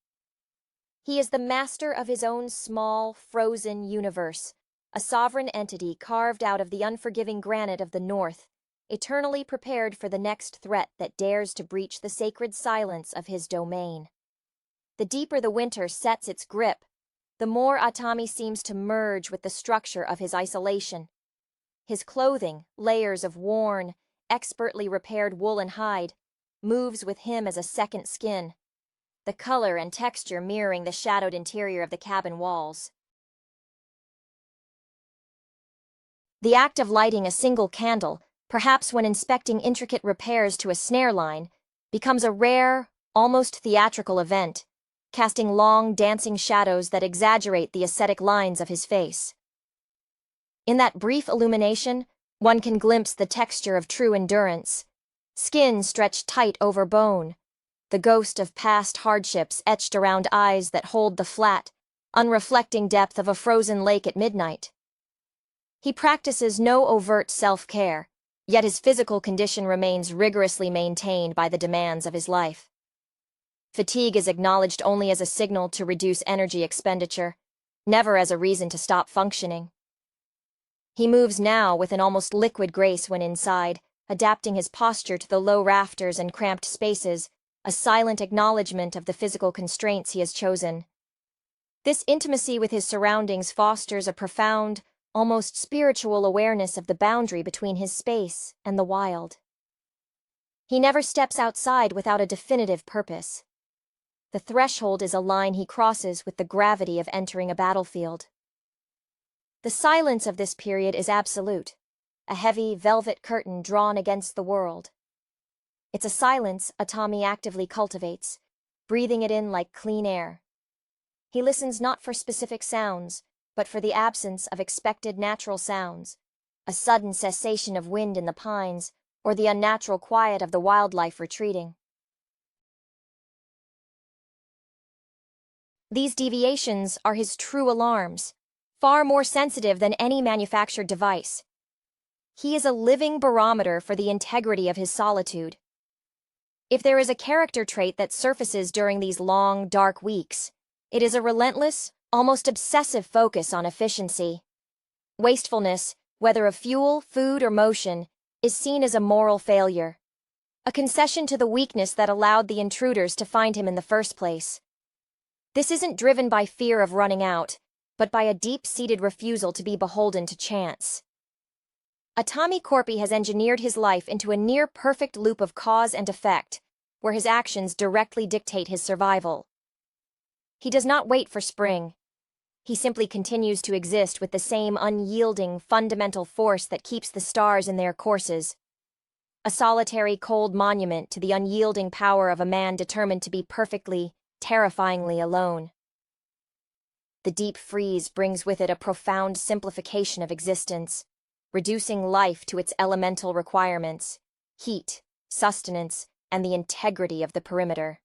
He is the master of his own small, frozen universe, a sovereign entity carved out of the unforgiving granite of the north, eternally prepared for the next threat that dares to breach the sacred silence of his domain. The deeper the winter sets its grip, the more Atami seems to merge with the structure of his isolation. His clothing, layers of worn, expertly repaired wool and hide, moves with him as a second skin, the color and texture mirroring the shadowed interior of the cabin walls. The act of lighting a single candle, perhaps when inspecting intricate repairs to a snare line, becomes a rare, almost theatrical event, casting long, dancing shadows that exaggerate the ascetic lines of his face. In that brief illumination, one can glimpse the texture of true endurance, skin stretched tight over bone, the ghost of past hardships etched around eyes that hold the flat, unreflecting depth of a frozen lake at midnight. He practices no overt self-care, yet his physical condition remains rigorously maintained by the demands of his life. Fatigue is acknowledged only as a signal to reduce energy expenditure, never as a reason to stop functioning. He moves now with an almost liquid grace when inside, adapting his posture to the low rafters and cramped spaces, a silent acknowledgement of the physical constraints he has chosen. This intimacy with his surroundings fosters a profound, almost spiritual awareness of the boundary between his space and the wild. He never steps outside without a definitive purpose. The threshold is a line he crosses with the gravity of entering a battlefield. The silence of this period is absolute, a heavy velvet curtain drawn against the world. It's a silence Atami actively cultivates, breathing it in like clean air. He listens not for specific sounds, but for the absence of expected natural sounds, a sudden cessation of wind in the pines, or the unnatural quiet of the wildlife retreating. These deviations are his true alarms, far more sensitive than any manufactured device. He is a living barometer for the integrity of his solitude. If there is a character trait that surfaces during these long, dark weeks, it is a relentless, almost obsessive focus on efficiency. Wastefulness, whether of fuel, food, or motion, is seen as a moral failure, a concession to the weakness that allowed the intruders to find him in the first place. This isn't driven by fear of running out, but by a deep-seated refusal to be beholden to chance. Atami Corpi has engineered his life into a near-perfect loop of cause and effect, where his actions directly dictate his survival. He does not wait for spring. He simply continues to exist with the same unyielding, fundamental force that keeps the stars in their courses. A solitary, cold monument to the unyielding power of a man determined to be perfectly, terrifyingly alone. The deep freeze brings with it a profound simplification of existence, reducing life to its elemental requirements: heat, sustenance, and the integrity of the perimeter.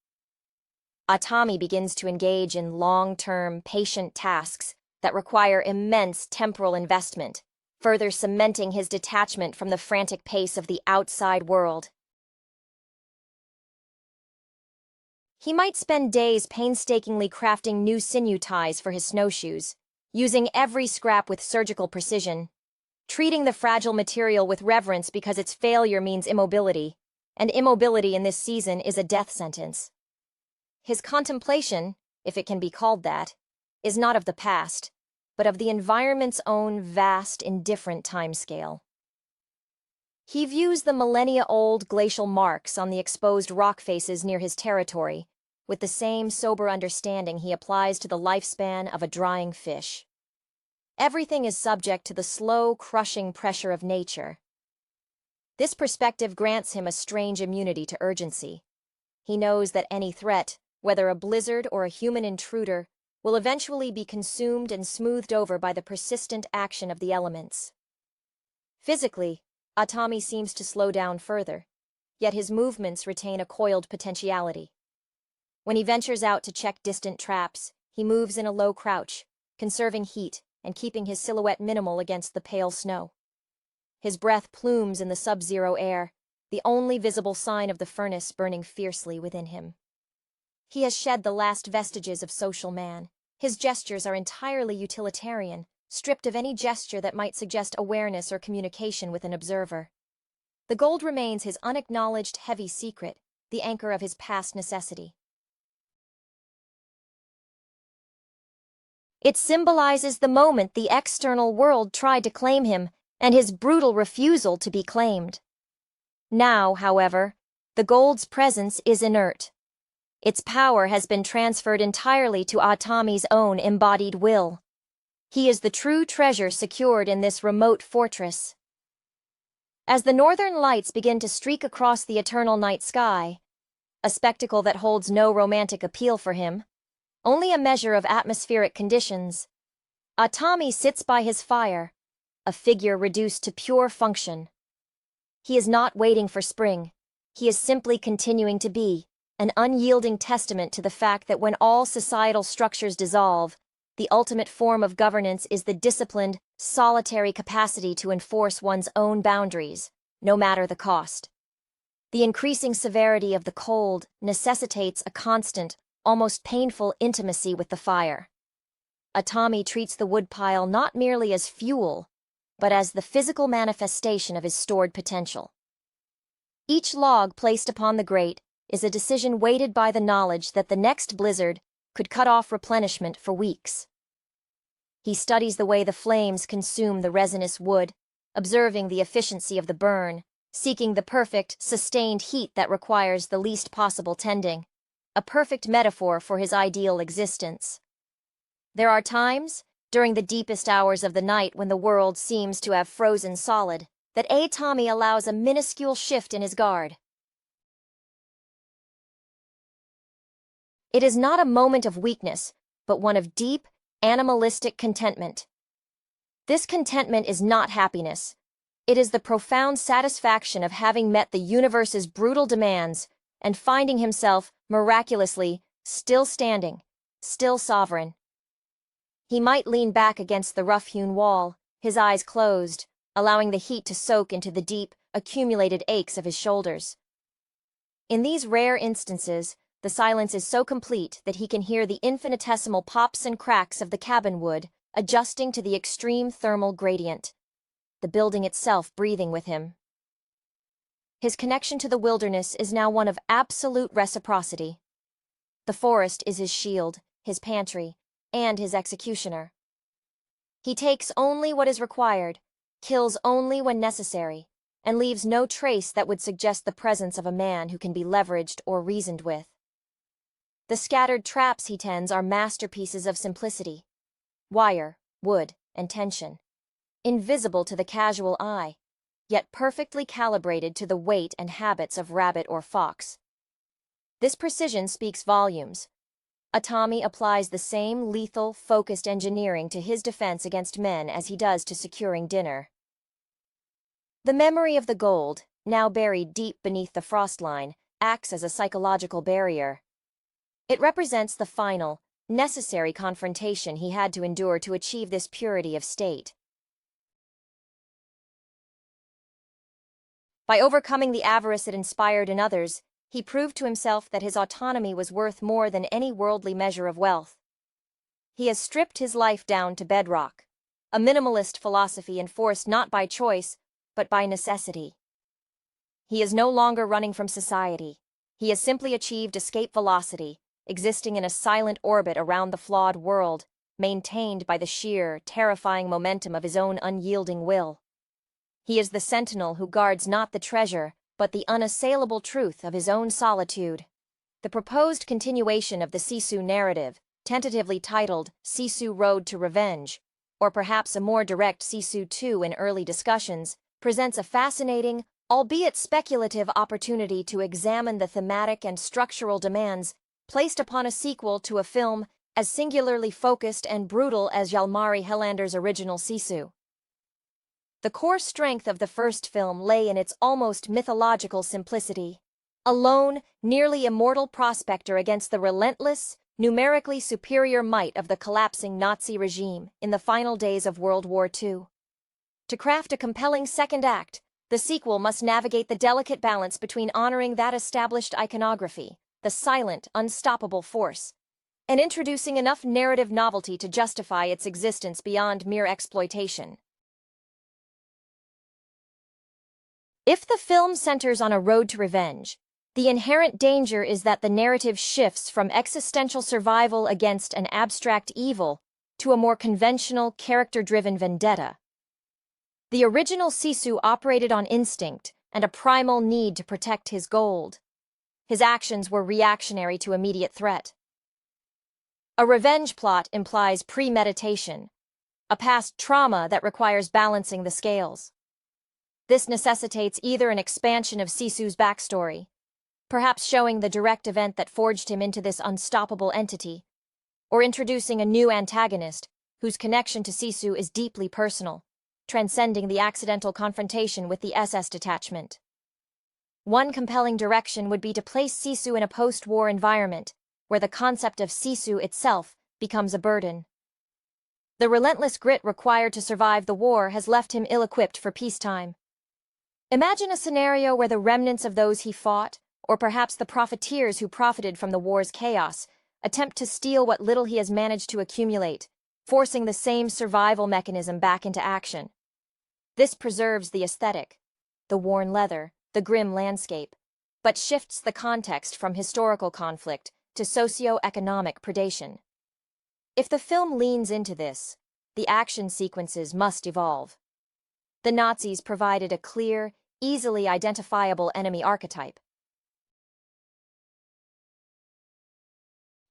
Atami begins to engage in long-term, patient tasks that require immense temporal investment, further cementing his detachment from the frantic pace of the outside world. He might spend days painstakingly crafting new sinew ties for his snowshoes, using every scrap with surgical precision, treating the fragile material with reverence because its failure means immobility, and immobility in this season is a death sentence. His contemplation, if it can be called that, is not of the past, but of the environment's own vast, indifferent timescale. He views the millennia-old glacial marks on the exposed rock faces near his territory with the same sober understanding he applies to the lifespan of a drying fish. Everything is subject to the slow, crushing pressure of nature. This perspective grants him a strange immunity to urgency. He knows that any threat, whether a blizzard or a human intruder, will eventually be consumed and smoothed over by the persistent action of the elements. Physically, Atami seems to slow down further, yet his movements retain a coiled potentiality. When he ventures out to check distant traps, he moves in a low crouch, conserving heat and keeping his silhouette minimal against the pale snow. His breath plumes in the sub-zero air, the only visible sign of the furnace burning fiercely within him. He has shed the last vestiges of social man. His gestures are entirely utilitarian, stripped of any gesture that might suggest awareness or communication with an observer. The gold remains his unacknowledged heavy secret, the anchor of his past necessity. It symbolizes the moment the external world tried to claim him, and his brutal refusal to be claimed. Now, however, the gold's presence is inert. Its power has been transferred entirely to Atami's own embodied will. He is the true treasure secured in this remote fortress. As the northern lights begin to streak across the eternal night sky, a spectacle that holds no romantic appeal for him, only a measure of atmospheric conditions, Atami sits by his fire, a figure reduced to pure function. He is not waiting for spring. He is simply continuing to be, an unyielding testament to the fact that when all societal structures dissolve, the ultimate form of governance is the disciplined, solitary capacity to enforce one's own boundaries, no matter the cost. The increasing severity of the cold necessitates a constant, almost painful intimacy with the fire. Atami treats the woodpile not merely as fuel, but as the physical manifestation of his stored potential. Each log placed upon the grate is a decision weighted by the knowledge that the next blizzard could cut off replenishment for weeks. He studies the way the flames consume the resinous wood, observing the efficiency of the burn, seeking the perfect, sustained heat that requires the least possible tending, a perfect metaphor for his ideal existence. There are times, during the deepest hours of the night when the world seems to have frozen solid, that Atami allows a minuscule shift in his guard. It is not a moment of weakness, but one of deep, animalistic contentment. This contentment is not happiness. It is the profound satisfaction of having met the universe's brutal demands and finding himself, miraculously, still standing, still sovereign. He might lean back against the rough-hewn wall, his eyes closed, allowing the heat to soak into the deep, accumulated aches of his shoulders. In these rare instances, the silence is so complete that he can hear the infinitesimal pops and cracks of the cabin wood adjusting to the extreme thermal gradient, the building itself breathing with him. His connection to the wilderness is now one of absolute reciprocity. The forest is his shield, his pantry, and his executioner. He takes only what is required, kills only when necessary, and leaves no trace that would suggest the presence of a man who can be leveraged or reasoned with. The scattered traps he tends are masterpieces of simplicity: wire, wood, and tension, invisible to the casual eye, yet perfectly calibrated to the weight and habits of rabbit or fox. This precision speaks volumes. Atami applies the same lethal, focused engineering to his defense against men as he does to securing dinner. The memory of the gold, now buried deep beneath the frost line, acts as a psychological barrier. It represents the final, necessary confrontation he had to endure to achieve this purity of state. By overcoming the avarice it inspired in others, he proved to himself that his autonomy was worth more than any worldly measure of wealth. He has stripped his life down to bedrock, a minimalist philosophy enforced not by choice, but by necessity. He is no longer running from society. He has simply achieved escape velocity, existing in a silent orbit around the flawed world, maintained by the sheer, terrifying momentum of his own unyielding will. He is the sentinel who guards not the treasure, but the unassailable truth of his own solitude. The proposed continuation of the Sisu narrative, tentatively titled Sisu Road to Revenge, or perhaps a more direct Sisu 2 in early discussions, presents a fascinating, albeit speculative opportunity to examine the thematic and structural demands placed upon a sequel to a film as singularly focused and brutal as Jalmari Helander's original Sisu. The core strength of the first film lay in its almost mythological simplicity. A lone, nearly immortal prospector against the relentless, numerically superior might of the collapsing Nazi regime in the final days of World War II. To craft a compelling second act, the sequel must navigate the delicate balance between honoring that established iconography, the silent, unstoppable force, and introducing enough narrative novelty to justify its existence beyond mere exploitation. If the film centers on a road to revenge, the inherent danger is that the narrative shifts from existential survival against an abstract evil to a more conventional, character-driven vendetta. The original Sisu operated on instinct and a primal need to protect his gold. His actions were reactionary to immediate threat. A revenge plot implies premeditation, a past trauma that requires balancing the scales. This necessitates either an expansion of Sisu's backstory, perhaps showing the direct event that forged him into this unstoppable entity, or introducing a new antagonist whose connection to Sisu is deeply personal, transcending the accidental confrontation with the SS detachment. One compelling direction would be to place Sisu in a post-war environment, where the concept of Sisu itself becomes a burden. The relentless grit required to survive the war has left him ill-equipped for peacetime. Imagine a scenario where the remnants of those he fought, or perhaps the profiteers who profited from the war's chaos, attempt to steal what little he has managed to accumulate, forcing the same survival mechanism back into action. This preserves the aesthetic, the worn leather, the grim landscape, but shifts the context from historical conflict to socio-economic predation. If the film leans into this, the action sequences must evolve. The Nazis provided a clear, easily identifiable enemy archetype.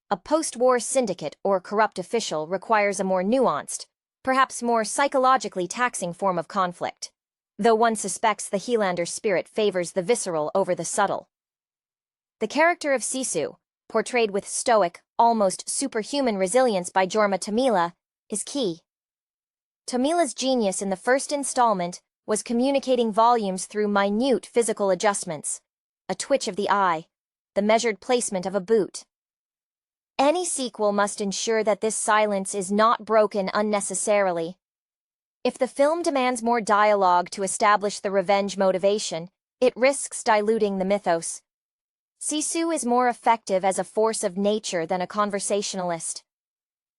A post-war syndicate or corrupt official requires a more nuanced, perhaps more psychologically taxing form of conflict, though one suspects the Highlander spirit favors the visceral over the subtle. The character of Sisu, portrayed with stoic, almost superhuman resilience by Jorma Tommila, is key. Tommila's genius in the first installment was communicating volumes through minute physical adjustments, a twitch of the eye, the measured placement of a boot. Any sequel must ensure that this silence is not broken unnecessarily. If the film demands more dialogue to establish the revenge motivation, it risks diluting the mythos. Sisu is more effective as a force of nature than a conversationalist.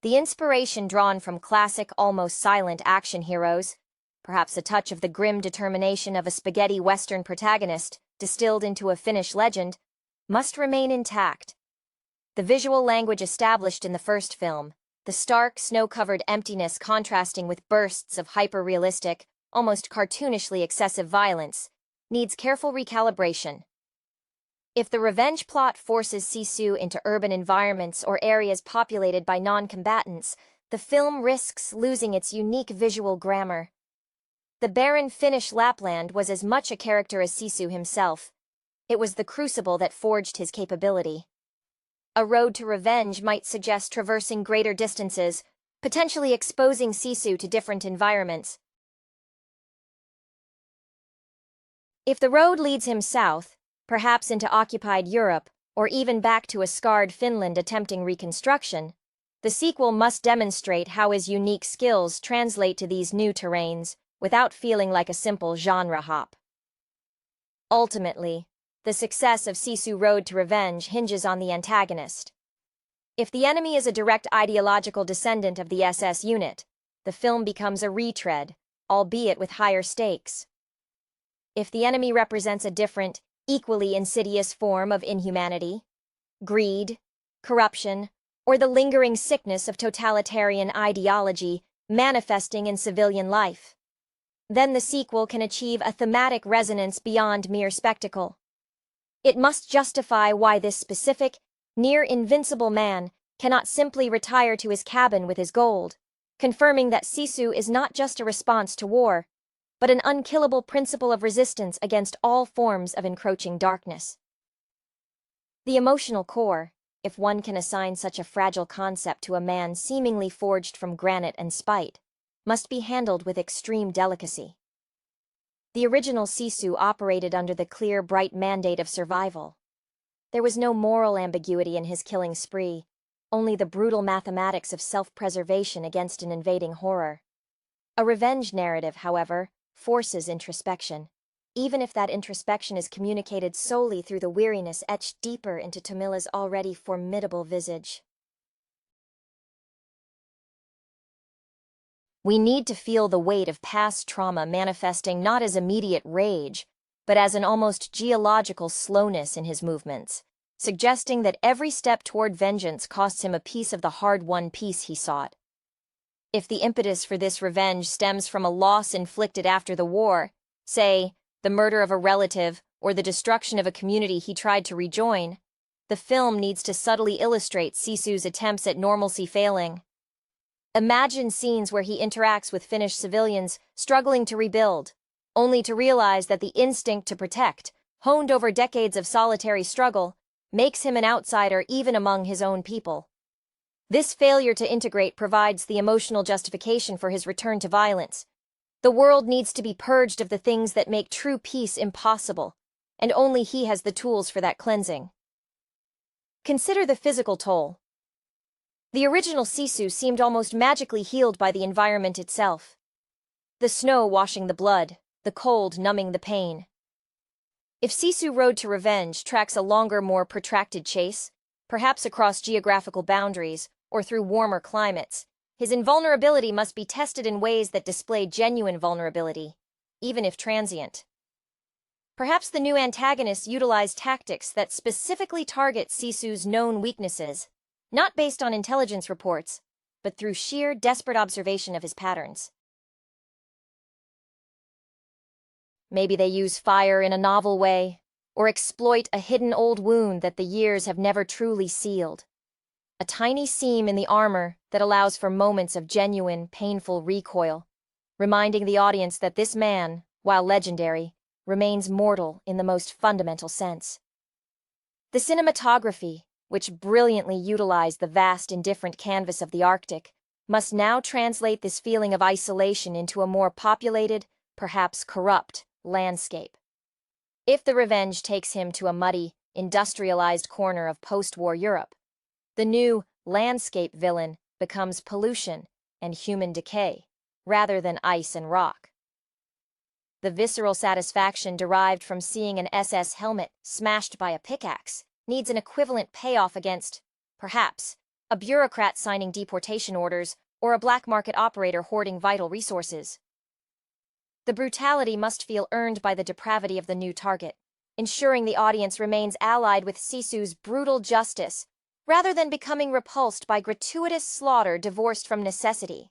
The inspiration drawn from classic, almost silent action heroes, perhaps a touch of the grim determination of a spaghetti western protagonist distilled into a Finnish legend, must remain intact. The visual language established in the first film, the stark, snow-covered emptiness contrasting with bursts of hyper-realistic, almost cartoonishly excessive violence, needs careful recalibration. If the revenge plot forces Sisu into urban environments or areas populated by non-combatants, the film risks losing its unique visual grammar. The barren Finnish Lapland was as much a character as Sisu himself. It was the crucible that forged his capability. A road to revenge might suggest traversing greater distances, potentially exposing Sisu to different environments. If the road leads him south, perhaps into occupied Europe, or even back to a scarred Finland attempting reconstruction, the sequel must demonstrate how his unique skills translate to these new terrains, without feeling like a simple genre hop. Ultimately, the success of Sisu Road to Revenge hinges on the antagonist. If the enemy is a direct ideological descendant of the SS unit, the film becomes a retread, albeit with higher stakes. If the enemy represents a different, equally insidious form of inhumanity, greed, corruption, or the lingering sickness of totalitarian ideology manifesting in civilian life, then the sequel can achieve a thematic resonance beyond mere spectacle. It must justify why this specific, near-invincible man cannot simply retire to his cabin with his gold, confirming that Sisu is not just a response to war, but an unkillable principle of resistance against all forms of encroaching darkness. The emotional core, if one can assign such a fragile concept to a man seemingly forged from granite and spite, must be handled with extreme delicacy. The original Sisu operated under the clear, bright mandate of survival. There was no moral ambiguity in his killing spree, only the brutal mathematics of self-preservation against an invading horror. A revenge narrative, however, forces introspection, even if that introspection is communicated solely through the weariness etched deeper into Tommila's already formidable visage. We need to feel the weight of past trauma manifesting not as immediate rage, but as an almost geological slowness in his movements, suggesting that every step toward vengeance costs him a piece of the hard-won peace he sought. If the impetus for this revenge stems from a loss inflicted after the war, say, the murder of a relative or the destruction of a community he tried to rejoin, the film needs to subtly illustrate Sisu's attempts at normalcy failing. Imagine scenes where he interacts with Finnish civilians struggling to rebuild, only to realize that the instinct to protect, honed over decades of solitary struggle, makes him an outsider even among his own people. This failure to integrate provides the emotional justification for his return to violence. The world needs to be purged of the things that make true peace impossible, and only he has the tools for that cleansing. Consider the physical toll. The original Sisu seemed almost magically healed by the environment itself. The snow washing the blood, the cold numbing the pain. If Sisu Road to Revenge tracks a longer, more protracted chase, perhaps across geographical boundaries or through warmer climates, his invulnerability must be tested in ways that display genuine vulnerability, even if transient. Perhaps the new antagonists utilize tactics that specifically target Sisu's known weaknesses, not based on intelligence reports, but through sheer, desperate observation of his patterns. Maybe they use fire in a novel way, or exploit a hidden old wound that the years have never truly sealed. A tiny seam in the armor that allows for moments of genuine, painful recoil, reminding the audience that this man, while legendary, remains mortal in the most fundamental sense. The cinematography, which brilliantly utilized the vast, indifferent canvas of the Arctic, must now translate this feeling of isolation into a more populated, perhaps corrupt, landscape. If the revenge takes him to a muddy, industrialized corner of post-war Europe, the new landscape villain becomes pollution and human decay, rather than ice and rock. The visceral satisfaction derived from seeing an SS helmet smashed by a pickaxe needs an equivalent payoff against, perhaps, a bureaucrat signing deportation orders or a black market operator hoarding vital resources. The brutality must feel earned by the depravity of the new target, ensuring the audience remains allied with Sisu's brutal justice, rather than becoming repulsed by gratuitous slaughter divorced from necessity.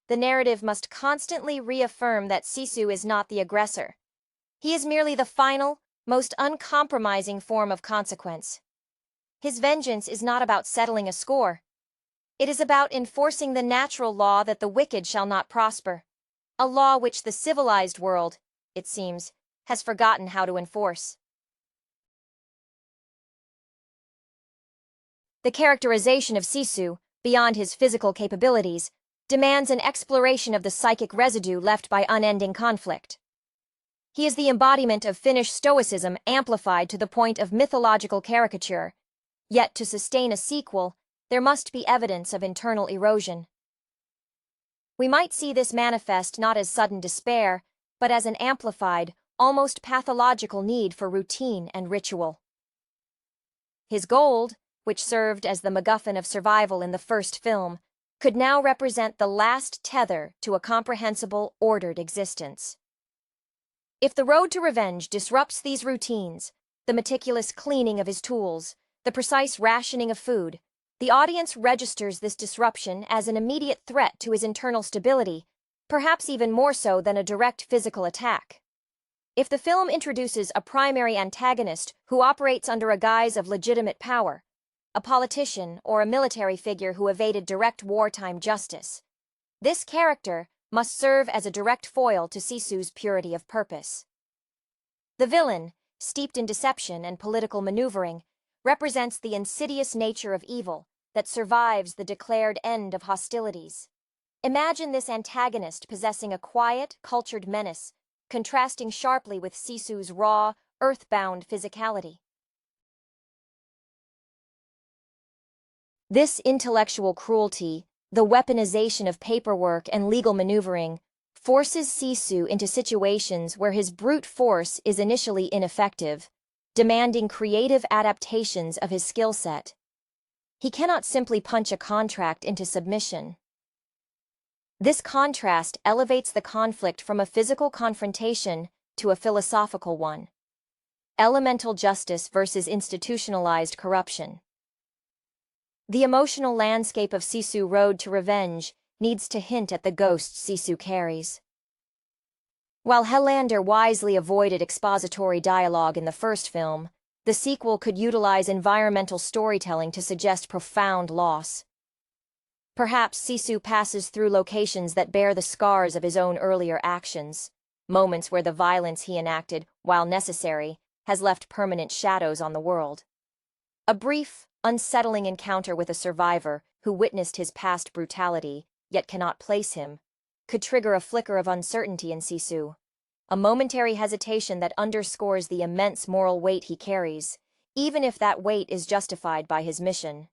The narrative must constantly reaffirm that Sisu is not the aggressor. He is merely the final, most uncompromising form of consequence. His vengeance is not about settling a score. It is about enforcing the natural law that the wicked shall not prosper, a law which the civilized world, it seems, has forgotten how to enforce. The characterization of Sisu, beyond his physical capabilities, demands an exploration of the psychic residue left by unending conflict. He is the embodiment of Finnish stoicism amplified to the point of mythological caricature, yet to sustain a sequel, there must be evidence of internal erosion. We might see this manifest not as sudden despair, but as an amplified, almost pathological need for routine and ritual. His gold, which served as the MacGuffin of survival in the first film, could now represent the last tether to a comprehensible, ordered existence. If the road to revenge disrupts these routines, the meticulous cleaning of his tools, the precise rationing of food, the audience registers this disruption as an immediate threat to his internal stability, perhaps even more so than a direct physical attack. If the film introduces a primary antagonist who operates under a guise of legitimate power, a politician or a military figure who evaded direct wartime justice, this character must serve as a direct foil to Sisu's purity of purpose. The villain, steeped in deception and political maneuvering, represents the insidious nature of evil that survives the declared end of hostilities. Imagine this antagonist possessing a quiet, cultured menace, contrasting sharply with Sisu's raw, earthbound physicality. This intellectual cruelty, the weaponization of paperwork and legal maneuvering, forces Sisu into situations where his brute force is initially ineffective, demanding creative adaptations of his skill set. He cannot simply punch a contract into submission. This contrast elevates the conflict from a physical confrontation to a philosophical one. Elemental justice versus institutionalized corruption. The emotional landscape of Sisu Road to Revenge needs to hint at the ghosts Sisu carries. While Helander wisely avoided expository dialogue in the first film, the sequel could utilize environmental storytelling to suggest profound loss. Perhaps Sisu passes through locations that bear the scars of his own earlier actions, moments where the violence he enacted, while necessary, has left permanent shadows on the world. A brief, unsettling encounter with a survivor who witnessed his past brutality, yet cannot place him, could trigger a flicker of uncertainty in Sisu, a momentary hesitation that underscores the immense moral weight he carries, even if that weight is justified by his mission.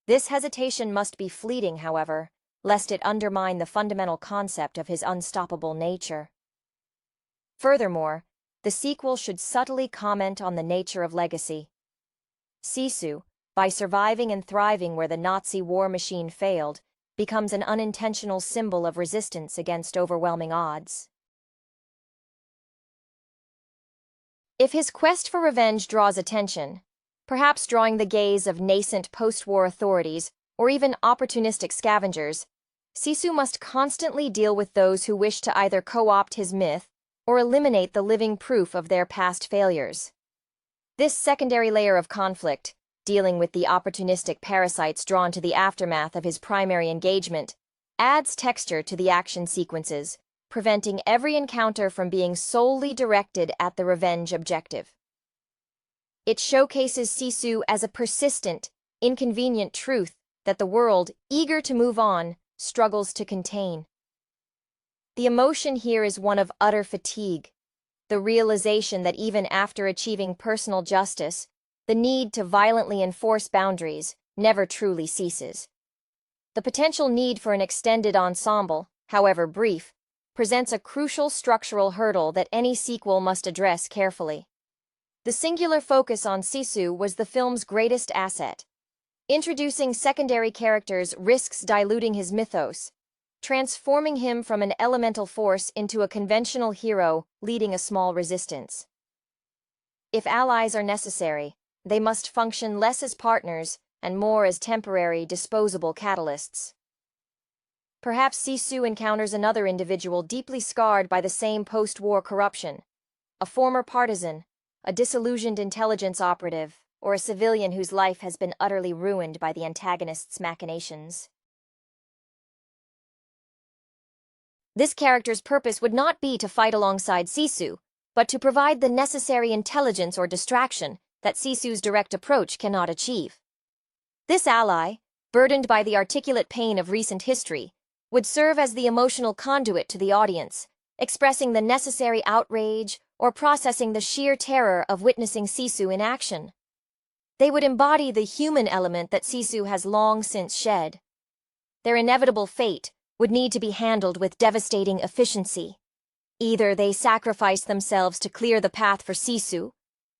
This hesitation must be fleeting, however, lest it undermine the fundamental concept of his unstoppable nature. Furthermore, the sequel should subtly comment on the nature of legacy. Sisu, by surviving and thriving where the Nazi war machine failed, becomes an unintentional symbol of resistance against overwhelming odds. If his quest for revenge draws attention, perhaps drawing the gaze of nascent post-war authorities or even opportunistic scavengers, Sisu must constantly deal with those who wish to either co-opt his myth or eliminate the living proof of their past failures. This secondary layer of conflict, dealing with the opportunistic parasites drawn to the aftermath of his primary engagement, adds texture to the action sequences, preventing every encounter from being solely directed at the revenge objective. It showcases Sisu as a persistent, inconvenient truth that the world, eager to move on, struggles to contain. The emotion here is one of utter fatigue, the realization that even after achieving personal justice, the need to violently enforce boundaries never truly ceases. The potential need for an extended ensemble, however brief, presents a crucial structural hurdle that any sequel must address carefully. The singular focus on Sisu was the film's greatest asset. Introducing secondary characters risks diluting his mythos, transforming him from an elemental force into a conventional hero leading a small resistance. If allies are necessary, they must function less as partners and more as temporary, disposable catalysts. Perhaps Sisu encounters another individual deeply scarred by the same post-war corruption, a former partisan, a disillusioned intelligence operative, or a civilian whose life has been utterly ruined by the antagonist's machinations. This character's purpose would not be to fight alongside Sisu, but to provide the necessary intelligence or distraction that Sisu's direct approach cannot achieve. This ally, burdened by the articulate pain of recent history, would serve as the emotional conduit to the audience, expressing the necessary outrage or processing the sheer terror of witnessing Sisu in action. They would embody the human element that Sisu has long since shed. Their inevitable fate would need to be handled with devastating efficiency. Either they sacrifice themselves to clear the path for Sisu,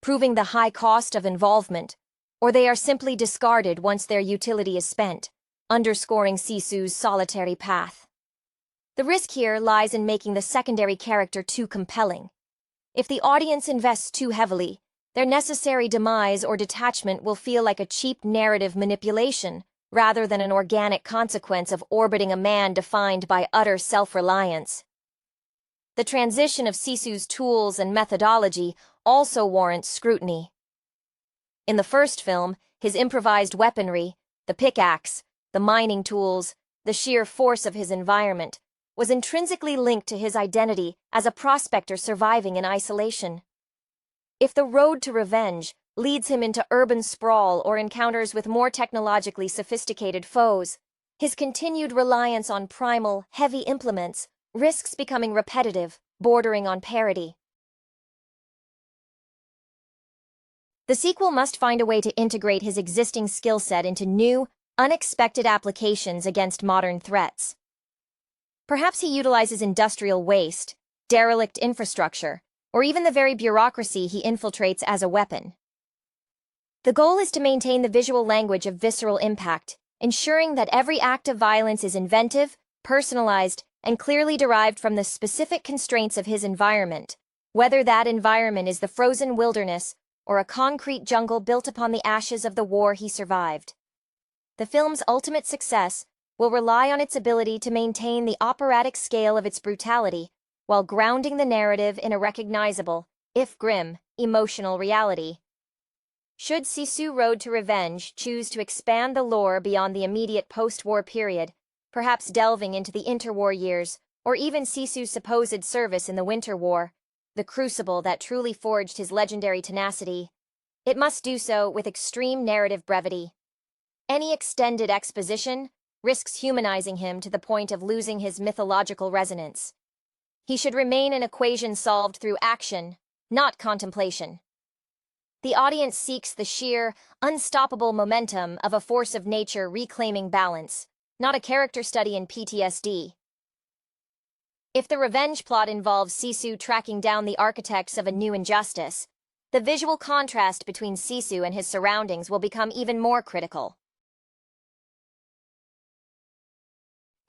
proving the high cost of involvement, or they are simply discarded once their utility is spent, underscoring Sisu's solitary path. The risk here lies in making the secondary character too compelling. If the audience invests too heavily, their necessary demise or detachment will feel like a cheap narrative manipulation, rather than an organic consequence of orbiting a man defined by utter self-reliance. The transition of Sisu's tools and methodology also warrants scrutiny. In the first film, his improvised weaponry, the pickaxe, the mining tools, the sheer force of his environment, was intrinsically linked to his identity as a prospector surviving in isolation. If the road to revenge leads him into urban sprawl or encounters with more technologically sophisticated foes, his continued reliance on primal, heavy implements risks becoming repetitive, bordering on parody. The sequel must find a way to integrate his existing skill set into new, unexpected applications against modern threats. Perhaps he utilizes industrial waste, derelict infrastructure, or even the very bureaucracy he infiltrates as a weapon. The goal is to maintain the visual language of visceral impact, ensuring that every act of violence is inventive, personalized, and clearly derived from the specific constraints of his environment, whether that environment is the frozen wilderness or a concrete jungle built upon the ashes of the war he survived. The film's ultimate success will rely on its ability to maintain the operatic scale of its brutality while grounding the narrative in a recognizable, if grim, emotional reality. Should Sisu Road to Revenge choose to expand the lore beyond the immediate post-war period, perhaps delving into the interwar years or even Sisu's supposed service in the Winter War, the crucible that truly forged his legendary tenacity, it must do so with extreme narrative brevity. Any extended exposition risks humanizing him to the point of losing his mythological resonance. He should remain an equation solved through action, not contemplation. The audience seeks the sheer, unstoppable momentum of a force of nature reclaiming balance, not a character study in PTSD. If the revenge plot involves Sisu tracking down the architects of a new injustice, the visual contrast between Sisu and his surroundings will become even more critical.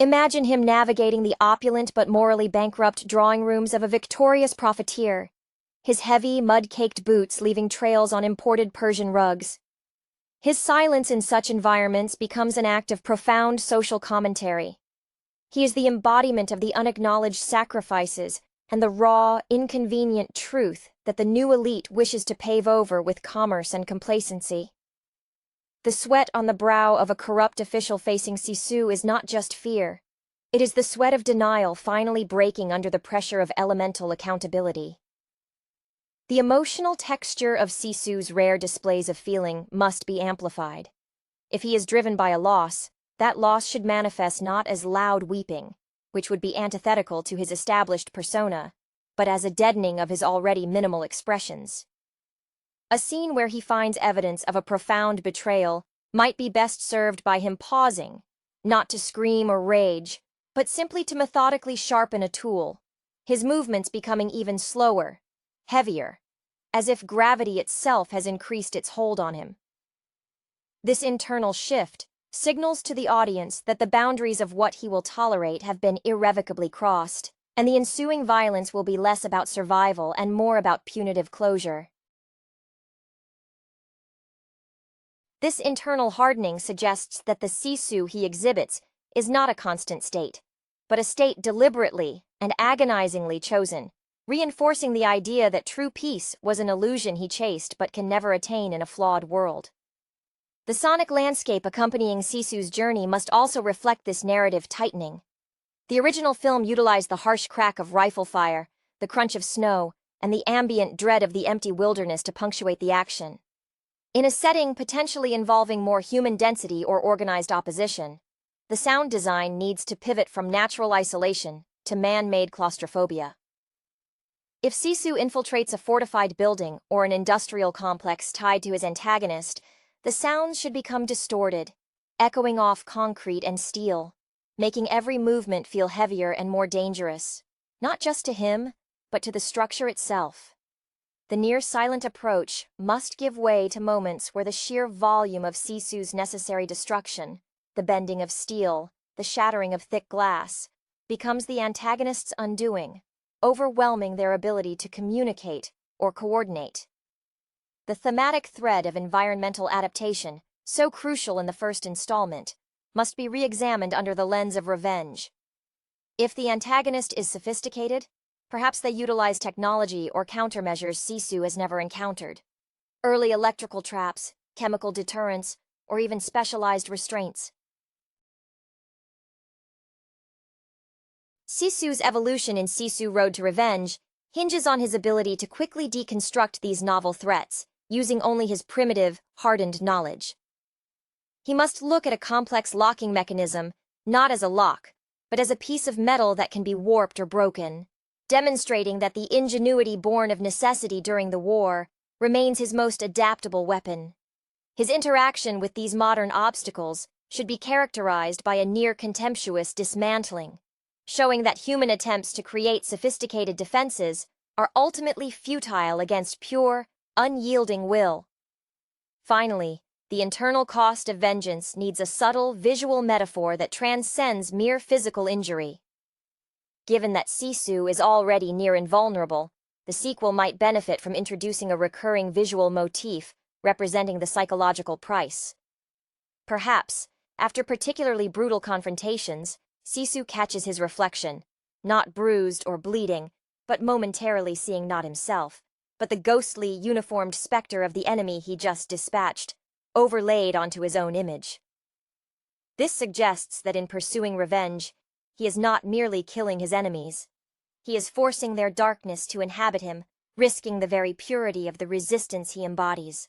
Imagine him navigating the opulent but morally bankrupt drawing rooms of a victorious profiteer, his heavy, mud-caked boots leaving trails on imported Persian rugs. His silence in such environments becomes an act of profound social commentary. He is the embodiment of the unacknowledged sacrifices and the raw, inconvenient truth that the new elite wishes to pave over with commerce and complacency. The sweat on the brow of a corrupt official facing Sisu is not just fear. It is the sweat of denial finally breaking under the pressure of elemental accountability. The emotional texture of Sisu's rare displays of feeling must be amplified. If he is driven by a loss, that loss should manifest not as loud weeping, which would be antithetical to his established persona, but as a deadening of his already minimal expressions. A scene where he finds evidence of a profound betrayal might be best served by him pausing, not to scream or rage, but simply to methodically sharpen a tool, his movements becoming even slower, heavier, as if gravity itself has increased its hold on him. This internal shift signals to the audience that the boundaries of what he will tolerate have been irrevocably crossed, and the ensuing violence will be less about survival and more about punitive closure. This internal hardening suggests that the Sisu he exhibits is not a constant state, but a state deliberately and agonizingly chosen, reinforcing the idea that true peace was an illusion he chased but can never attain in a flawed world. The sonic landscape accompanying Sisu's journey must also reflect this narrative tightening. The original film utilized the harsh crack of rifle fire, the crunch of snow, and the ambient dread of the empty wilderness to punctuate the action. In a setting potentially involving more human density or organized opposition, the sound design needs to pivot from natural isolation to man-made claustrophobia. If Sisu infiltrates a fortified building or an industrial complex tied to his antagonist, the sounds should become distorted, echoing off concrete and steel, making every movement feel heavier and more dangerous, not just to him, but to the structure itself. The near-silent approach must give way to moments where the sheer volume of Sisu's necessary destruction, the bending of steel, the shattering of thick glass, becomes the antagonist's undoing, overwhelming their ability to communicate or coordinate. The thematic thread of environmental adaptation, so crucial in the first installment, must be re-examined under the lens of revenge. If the antagonist is sophisticated, perhaps they utilize technology or countermeasures Sisu has never encountered. Early electrical traps, chemical deterrents, or even specialized restraints. Sisu's evolution in Sisu Road to Revenge hinges on his ability to quickly deconstruct these novel threats, using only his primitive, hardened knowledge. He must look at a complex locking mechanism not as a lock, but as a piece of metal that can be warped or broken, demonstrating that the ingenuity born of necessity during the war remains his most adaptable weapon. His interaction with these modern obstacles should be characterized by a near-contemptuous dismantling, showing that human attempts to create sophisticated defenses are ultimately futile against pure, unyielding will. Finally, the internal cost of vengeance needs a subtle visual metaphor that transcends mere physical injury. Given that Sisu is already near invulnerable, the sequel might benefit from introducing a recurring visual motif representing the psychological price. Perhaps, after particularly brutal confrontations, Sisu catches his reflection, not bruised or bleeding, but momentarily seeing not himself, but the ghostly, uniformed specter of the enemy he just dispatched, overlaid onto his own image. This suggests that in pursuing revenge, he is not merely killing his enemies. He is forcing their darkness to inhabit him, risking the very purity of the resistance he embodies.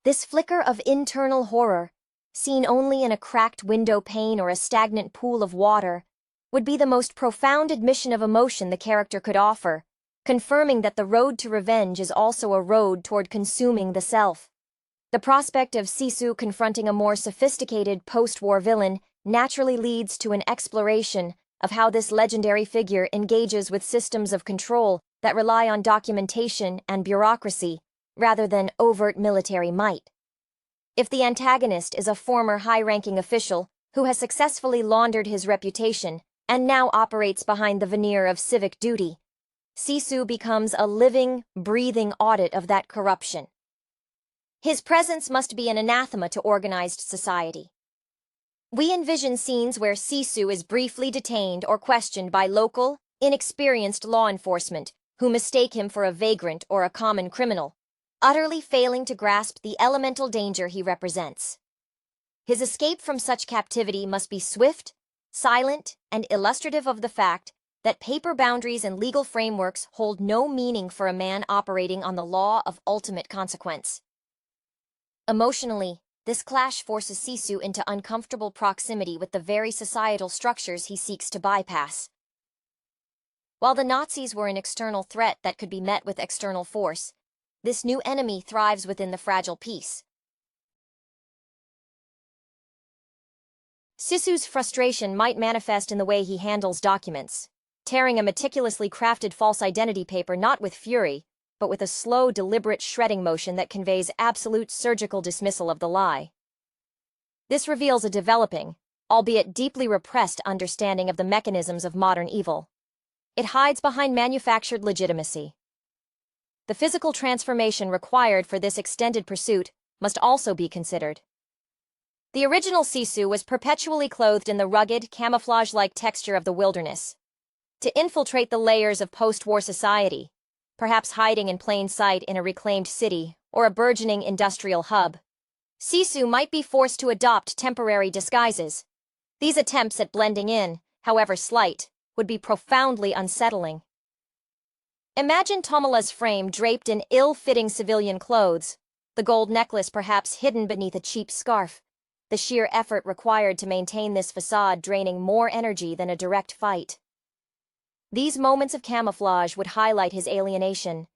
This flicker of internal horror, seen only in a cracked window pane or a stagnant pool of water, would be the most profound admission of emotion the character could offer, confirming that the road to revenge is also a road toward consuming the self. The prospect of Sisu confronting a more sophisticated post-war villain naturally leads to an exploration of how this legendary figure engages with systems of control that rely on documentation and bureaucracy, rather than overt military might. If the antagonist is a former high-ranking official who has successfully laundered his reputation and now operates behind the veneer of civic duty, Sisu becomes a living, breathing audit of that corruption. His presence must be an anathema to organized society. We envision scenes where Sisu is briefly detained or questioned by local, inexperienced law enforcement who mistake him for a vagrant or a common criminal, utterly failing to grasp the elemental danger he represents. His escape from such captivity must be swift, silent, and illustrative of the fact that paper boundaries and legal frameworks hold no meaning for a man operating on the law of ultimate consequence. Emotionally, this clash forces Sisu into uncomfortable proximity with the very societal structures he seeks to bypass. While the Nazis were an external threat that could be met with external force, this new enemy thrives within the fragile peace. Sisu's frustration might manifest in the way he handles documents, tearing a meticulously crafted false identity paper not with fury, but with a slow, deliberate shredding motion that conveys absolute surgical dismissal of the lie. This reveals a developing, albeit deeply repressed understanding of the mechanisms of modern evil. It hides behind manufactured legitimacy. The physical transformation required for this extended pursuit must also be considered. The original Sisu was perpetually clothed in the rugged, camouflage-like texture of the wilderness. To infiltrate the layers of post-war society, perhaps hiding in plain sight in a reclaimed city or a burgeoning industrial hub, Sisu might be forced to adopt temporary disguises. These attempts at blending in, however slight, would be profoundly unsettling. Imagine Tommila's frame draped in ill-fitting civilian clothes, the gold necklace perhaps hidden beneath a cheap scarf, the sheer effort required to maintain this facade draining more energy than a direct fight. These moments of camouflage would highlight his alienation.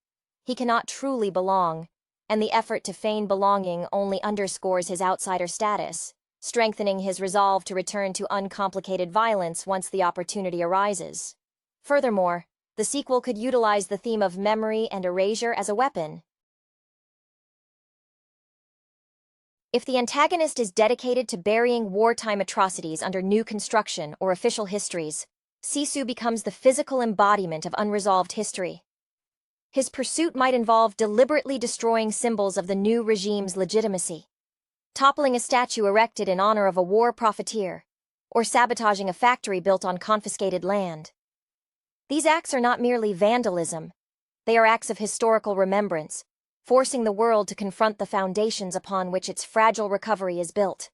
He cannot truly belong, and the effort to feign belonging only underscores his outsider status, strengthening his resolve to return to uncomplicated violence once the opportunity arises. Furthermore, the sequel could utilize the theme of memory and erasure as a weapon. If the antagonist is dedicated to burying wartime atrocities under new construction or official histories, Sisu becomes the physical embodiment of unresolved history. His pursuit might involve deliberately destroying symbols of the new regime's legitimacy, toppling a statue erected in honor of a war profiteer, or sabotaging a factory built on confiscated land. These acts are not merely vandalism. They are acts of historical remembrance, forcing the world to confront the foundations upon which its fragile recovery is built.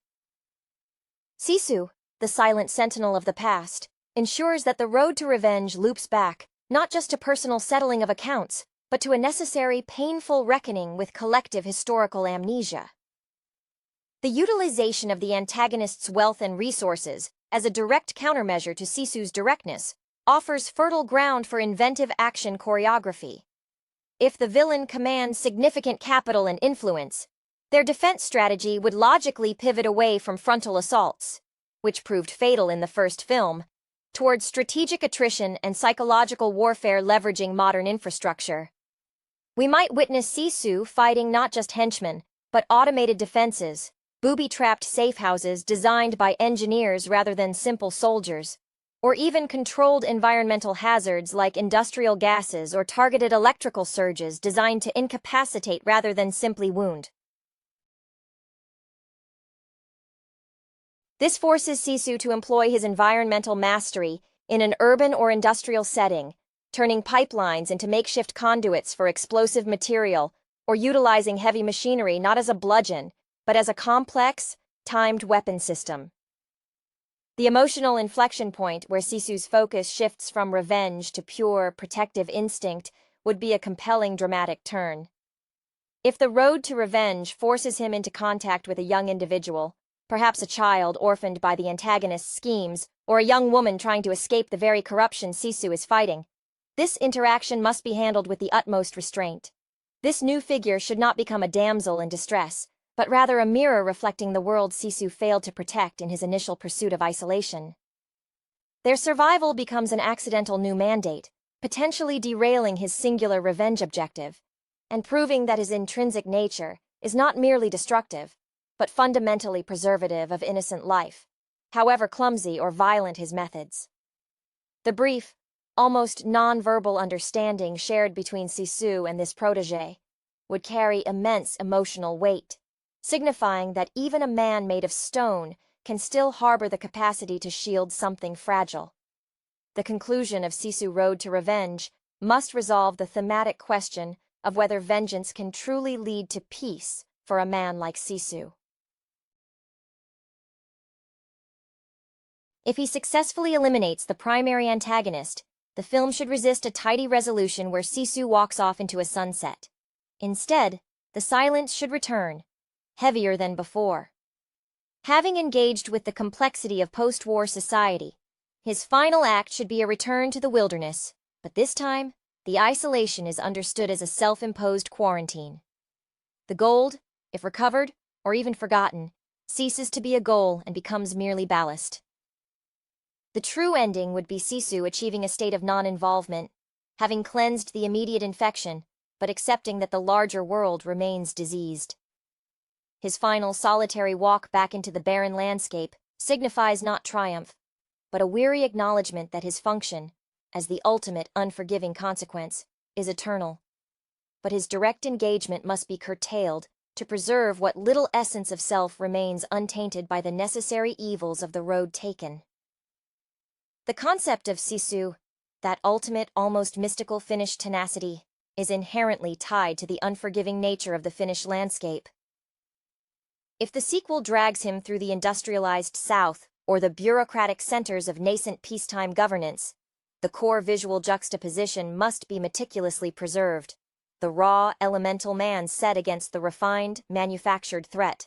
Sisu, the silent sentinel of the past, ensures that the road to revenge loops back, not just to personal settling of accounts, but to a necessary, painful reckoning with collective historical amnesia. The utilization of the antagonist's wealth and resources as a direct countermeasure to Sisu's directness offers fertile ground for inventive action choreography. If the villain commands significant capital and influence, their defense strategy would logically pivot away from frontal assaults, which proved fatal in the first film, towards strategic attrition and psychological warfare leveraging modern infrastructure. We might witness Sisu fighting not just henchmen, but automated defenses, booby-trapped safe houses designed by engineers rather than simple soldiers, or even controlled environmental hazards like industrial gases or targeted electrical surges designed to incapacitate rather than simply wound. This forces Sisu to employ his environmental mastery in an urban or industrial setting, turning pipelines into makeshift conduits for explosive material or utilizing heavy machinery not as a bludgeon, but as a complex, timed weapon system. The emotional inflection point where Sisu's focus shifts from revenge to pure, protective instinct would be a compelling dramatic turn. If the road to revenge forces him into contact with a young individual, perhaps a child orphaned by the antagonist's schemes, or a young woman trying to escape the very corruption Sisu is fighting, this interaction must be handled with the utmost restraint. This new figure should not become a damsel in distress, but rather a mirror reflecting the world Sisu failed to protect in his initial pursuit of isolation. Their survival becomes an accidental new mandate, potentially derailing his singular revenge objective, and proving that his intrinsic nature is not merely destructive, but fundamentally preservative of innocent life, however clumsy or violent his methods. The brief, almost non-verbal understanding shared between Sisu and this protégé would carry immense emotional weight, signifying that even a man made of stone can still harbor the capacity to shield something fragile. The conclusion of Sisu Road to Revenge must resolve the thematic question of whether vengeance can truly lead to peace for a man like Sisu. If he successfully eliminates the primary antagonist, the film should resist a tidy resolution where Sisu walks off into a sunset. Instead, the silence should return, heavier than before. Having engaged with the complexity of post-war society, his final act should be a return to the wilderness, but this time, the isolation is understood as a self-imposed quarantine. The gold, if recovered, or even forgotten, ceases to be a goal and becomes merely ballast. The true ending would be Sisu achieving a state of non-involvement, having cleansed the immediate infection, but accepting that the larger world remains diseased. His final solitary walk back into the barren landscape signifies not triumph, but a weary acknowledgement that his function, as the ultimate unforgiving consequence, is eternal. But his direct engagement must be curtailed to preserve what little essence of self remains untainted by the necessary evils of the road taken. The concept of Sisu, that ultimate, almost mystical Finnish tenacity, is inherently tied to the unforgiving nature of the Finnish landscape. If the sequel drags him through the industrialized South or the bureaucratic centers of nascent peacetime governance, the core visual juxtaposition must be meticulously preserved, the raw, elemental man set against the refined, manufactured threat.